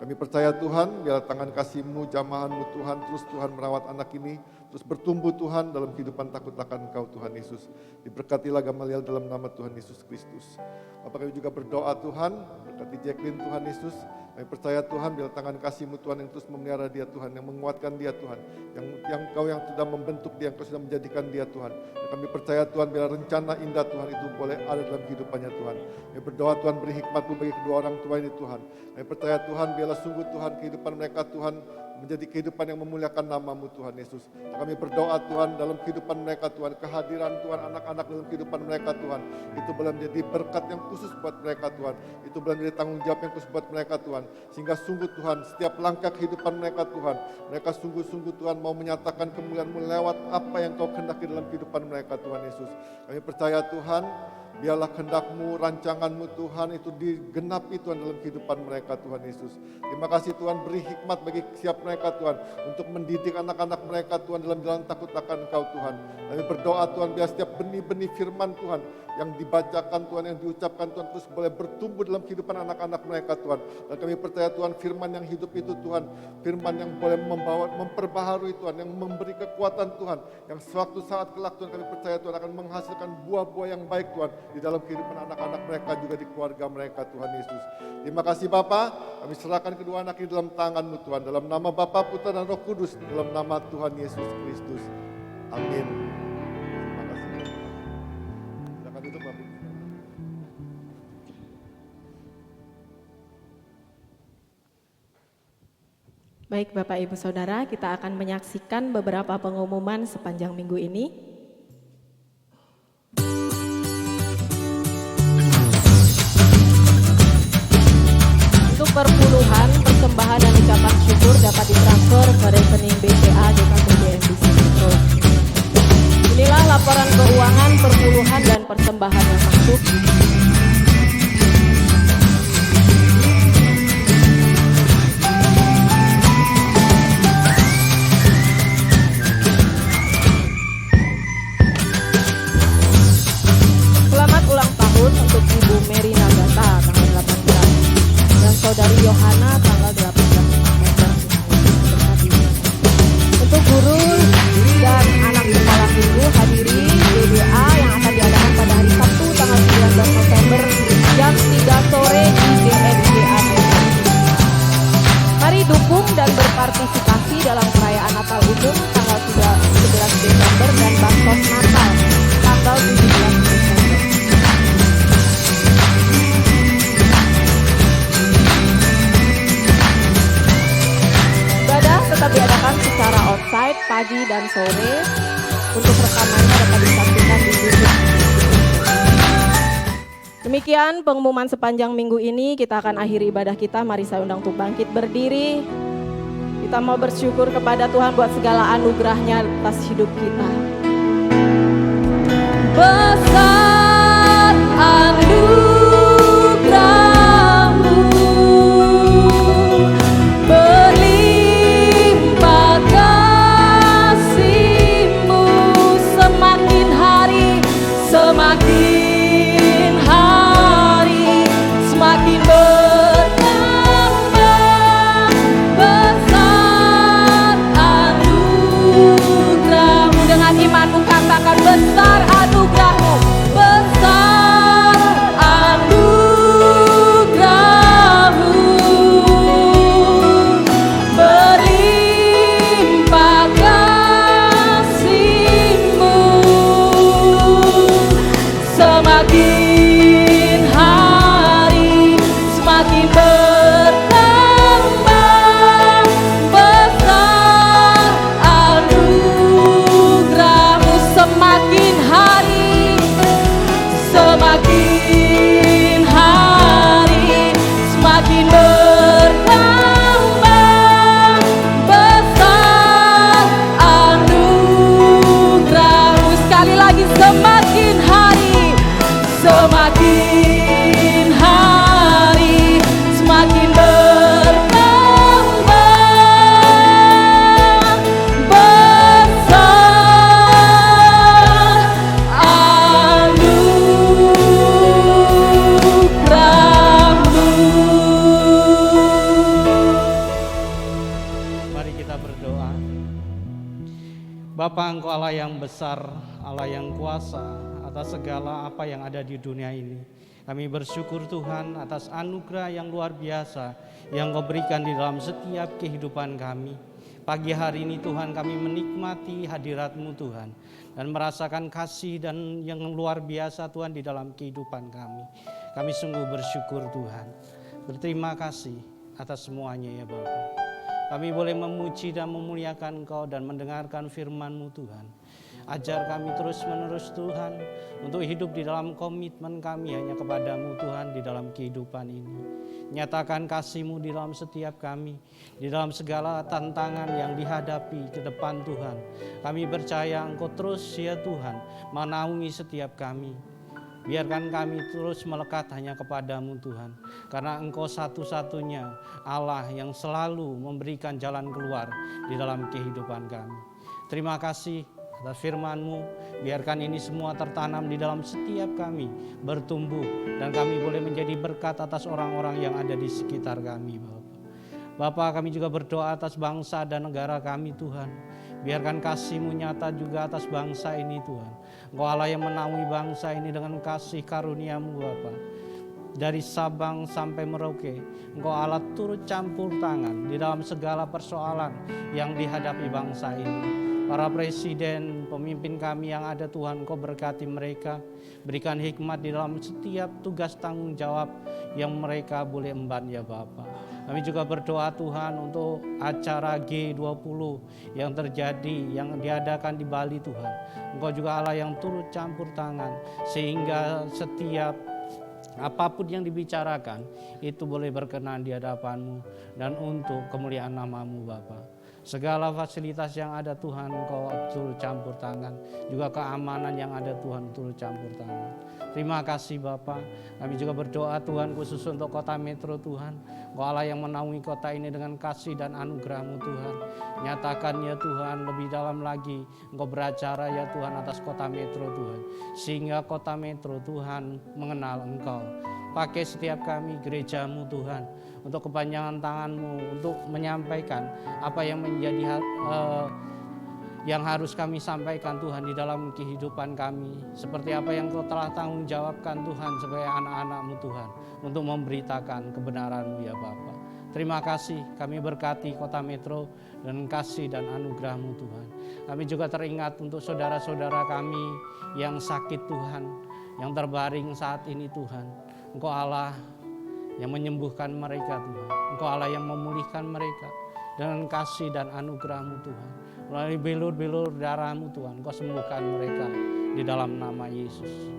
Kami percaya Tuhan, biarlah tangan kasih-Mu, jamahan-Mu Tuhan, terus Tuhan merawat anak ini, terus bertumbuh Tuhan dalam kehidupan takut akan Engkau Tuhan Yesus. Diberkatilah Gamaliel dalam nama Tuhan Yesus Kristus. Bapak, kami juga berdoa Tuhan, berkati Jacqueline Tuhan Yesus. Kami percaya Tuhan, biar tangan kasih-Mu Tuhan yang terus memelihara dia Tuhan, yang menguatkan dia Tuhan, yang Kau yang sudah membentuk dia, yang Kau sudah menjadikan dia Tuhan. Dan kami percaya Tuhan, biar rencana indah Tuhan itu boleh ada dalam kehidupannya Tuhan. Kami berdoa Tuhan, beri hikmat-Mu bagi kedua orang tua ini Tuhan. Kami percaya Tuhan, biarlah sungguh Tuhan kehidupan mereka Tuhan menjadi kehidupan yang memuliakan nama-Mu Tuhan Yesus. Dan kami berdoa Tuhan dalam kehidupan mereka Tuhan, kehadiran Tuhan anak-anak dalam kehidupan mereka Tuhan, itu boleh menjadi berkat yang khusus buat mereka Tuhan, itu boleh menjadi tanggung jawab yang khusus buat mereka Tuhan, sehingga sungguh Tuhan setiap langkah kehidupan mereka Tuhan, mereka sungguh-sungguh Tuhan mau menyatakan kemuliaan-Mu lewat apa yang Kau kehendaki dalam kehidupan mereka Tuhan Yesus. Kami percaya Tuhan, biarlah kehendak-Mu, rancangan-Mu Tuhan itu digenapi Tuhan dalam kehidupan mereka Tuhan Yesus. Terima kasih Tuhan, beri hikmat bagi siap mereka Tuhan untuk mendidik anak-anak mereka Tuhan dalam jalan takut akan Engkau Tuhan. Kami berdoa Tuhan, biar setiap benih-benih firman Tuhan yang dibacakan Tuhan, yang diucapkan Tuhan terus boleh bertumbuh dalam kehidupan anak-anak mereka Tuhan. Dan kami percaya Tuhan, firman yang hidup itu Tuhan, firman yang boleh memperbaharui Tuhan, yang memberi kekuatan Tuhan, yang suatu saat kelak Tuhan kami percaya Tuhan akan menghasilkan buah-buah yang baik Tuhan di dalam kehidupan anak-anak mereka, juga di keluarga mereka Tuhan Yesus. Terima kasih Bapa, kami serahkan kedua anak ini dalam tangan-Mu Tuhan, dalam nama Bapa, Putra dan Roh Kudus, dalam nama Tuhan Yesus Kristus. Amin. Terima kasih. Silakan duduk Bapak. Baik Bapak Ibu Saudara, kita akan menyaksikan beberapa pengumuman sepanjang minggu ini. Untuk perpuluhan, persembahan dan ucapan syukur dapat ditransfer ke rekening BCA DKPD MDC Metro. Inilah laporan keuangan perpuluhan dan persembahan yang masuk. Selamat ulang tahun untuk Ibu Mary Nagata tanggal 18 dan Saudari Yohana tanggal 18 November. Untuk guru dan anak sekolah minggu hadiri DBA yang akan diadakan pada hari Sabtu tanggal 19 November jam 3 sore di GMGA. Mari dukung dan berpartisipasi dalam perayaan Natal Umum tanggal 11 Desember dan Bansos Natal tanggal 17 Desember. Ibadah tetap diadakan secara offsite pagi dan sore. Untuk rekamannya dapat disaksikan di YouTube. Demikian pengumuman sepanjang minggu ini. Kita akan akhiri ibadah kita. Mari saya undang untuk bangkit berdiri. Kita mau bersyukur kepada Tuhan buat segala anugerahnya atas hidup kita. Besar anugerah Bapa, Engkau Allah yang besar, Allah yang kuasa atas segala apa yang ada di dunia ini. Kami bersyukur Tuhan atas anugerah yang luar biasa yang Kau berikan di dalam setiap kehidupan kami. Pagi hari ini Tuhan, kami menikmati hadirat-Mu Tuhan, dan merasakan kasih dan yang luar biasa Tuhan di dalam kehidupan kami. Kami sungguh bersyukur Tuhan. Berterima kasih atas semuanya ya Bapa. Kami boleh memuji dan memuliakan Engkau dan mendengarkan firman-Mu Tuhan. Ajar kami terus-menerus Tuhan untuk hidup di dalam komitmen kami hanya kepada-Mu Tuhan di dalam kehidupan ini. Nyatakan kasih-Mu di dalam setiap kami, di dalam segala tantangan yang dihadapi ke depan Tuhan. Kami percaya Engkau terus ya Tuhan menaungi setiap kami. Biarkan kami terus melekat hanya kepada-Mu Tuhan, karena Engkau satu-satunya Allah yang selalu memberikan jalan keluar di dalam kehidupan kami. Terima kasih atas firman-Mu, biarkan ini semua tertanam di dalam setiap kami, bertumbuh, dan kami boleh menjadi berkat atas orang-orang yang ada di sekitar kami, Bapa, kami juga berdoa atas bangsa dan negara kami Tuhan. Biarkan kasih-Mu nyata juga atas bangsa ini Tuhan. Engkau Allah yang menaungi bangsa ini dengan kasih karunia-Mu Bapa. Dari Sabang sampai Merauke, Engkau Allah turut campur tangan di dalam segala persoalan yang dihadapi bangsa ini. Para presiden, pemimpin kami yang ada Tuhan, Engkau berkati mereka. Berikan hikmat di dalam setiap tugas tanggung jawab yang mereka boleh emban ya Bapa. Kami juga berdoa Tuhan untuk acara G20 yang terjadi, yang diadakan di Bali Tuhan. Engkau juga Allah yang turut campur tangan sehingga setiap apapun yang dibicarakan itu boleh berkenan di hadapan-Mu dan untuk kemuliaan nama-Mu Bapa. Segala fasilitas yang ada Tuhan Engkau turut campur tangan, juga keamanan yang ada Tuhan turut campur tangan. Terima kasih Bapa. Kami juga berdoa Tuhan khusus untuk kota Metro Tuhan. Engkau Allah yang menaungi kota ini dengan kasih dan anugerah-Mu Tuhan. Nyatakan ya Tuhan lebih dalam lagi Engkau beracara ya Tuhan atas kota Metro Tuhan, sehingga kota Metro Tuhan mengenal Engkau. Pakai setiap kami gereja-Mu Tuhan untuk kepanjangan tangan-Mu, untuk menyampaikan apa yang menjadi yang harus kami sampaikan Tuhan di dalam kehidupan kami. Seperti apa yang Kau telah tanggung jawabkan Tuhan sebagai anak-anak-Mu Tuhan, untuk memberitakan kebenaran-Mu ya Bapa. Terima kasih, kami berkati kota Metro dengan kasih dan anugerah-Mu Tuhan. Kami juga teringat untuk saudara-saudara kami yang sakit Tuhan, yang terbaring saat ini Tuhan. Engkau Allah yang menyembuhkan mereka Tuhan. Engkau Allah yang memulihkan mereka dengan kasih dan anugerah-Mu Tuhan. Melalui bilur-bilur darah-Mu Tuhan, Engkau sembuhkan mereka di dalam nama Yesus.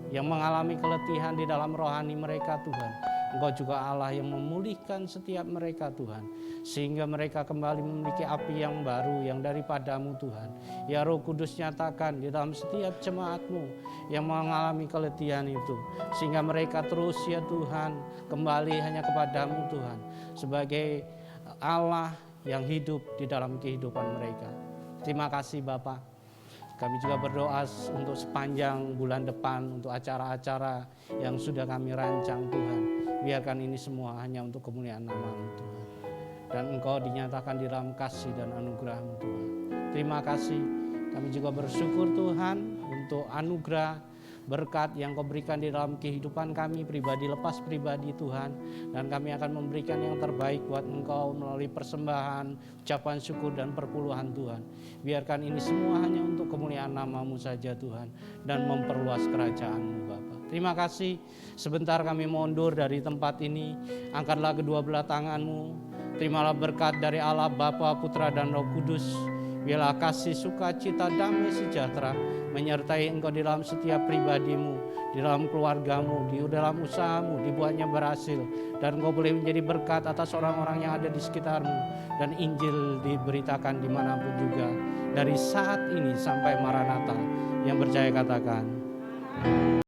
Yang mengalami keletihan di dalam rohani mereka Tuhan, Engkau juga Allah yang memulihkan setiap mereka Tuhan, sehingga mereka kembali memiliki api yang baru yang daripada-Mu Tuhan. Ya Roh Kudus, nyatakan di dalam setiap jemaat-Mu yang mengalami keletihan itu, sehingga mereka terus ya Tuhan kembali hanya kepada-Mu Tuhan, sebagai Allah yang hidup di dalam kehidupan mereka. Terima kasih Bapa. Kami juga berdoa untuk sepanjang bulan depan, untuk acara-acara yang sudah kami rancang Tuhan. Biarkan ini semua hanya untuk kemuliaan nama-Mu Tuhan. Dan Engkau dinyatakan di dalam kasih dan anugerah-Mu Tuhan. Terima kasih. Kami juga bersyukur Tuhan untuk anugerah berkat yang Kau berikan di dalam kehidupan kami pribadi lepas pribadi Tuhan. Dan kami akan memberikan yang terbaik buat Engkau melalui persembahan, ucapan syukur dan perpuluhan Tuhan. Biarkan ini semua hanya untuk kemuliaan nama-Mu saja Tuhan, dan memperluas kerajaan-Mu Bapa. Terima kasih. Sebentar kami mundur dari tempat ini. Angkatlah kedua belah tangan-Mu. Terimalah berkat dari Allah Bapa, Putra dan Roh Kudus. Biarlah kasih, sukacita, damai sejahtera menyertai engkau di dalam setiap pribadimu, di dalam keluargamu, di dalam usahamu, dibuatnya berhasil. Dan engkau boleh menjadi berkat atas orang-orang yang ada di sekitarmu. Dan Injil diberitakan dimanapun juga. Dari saat ini sampai Maranatha. Yang percaya katakan.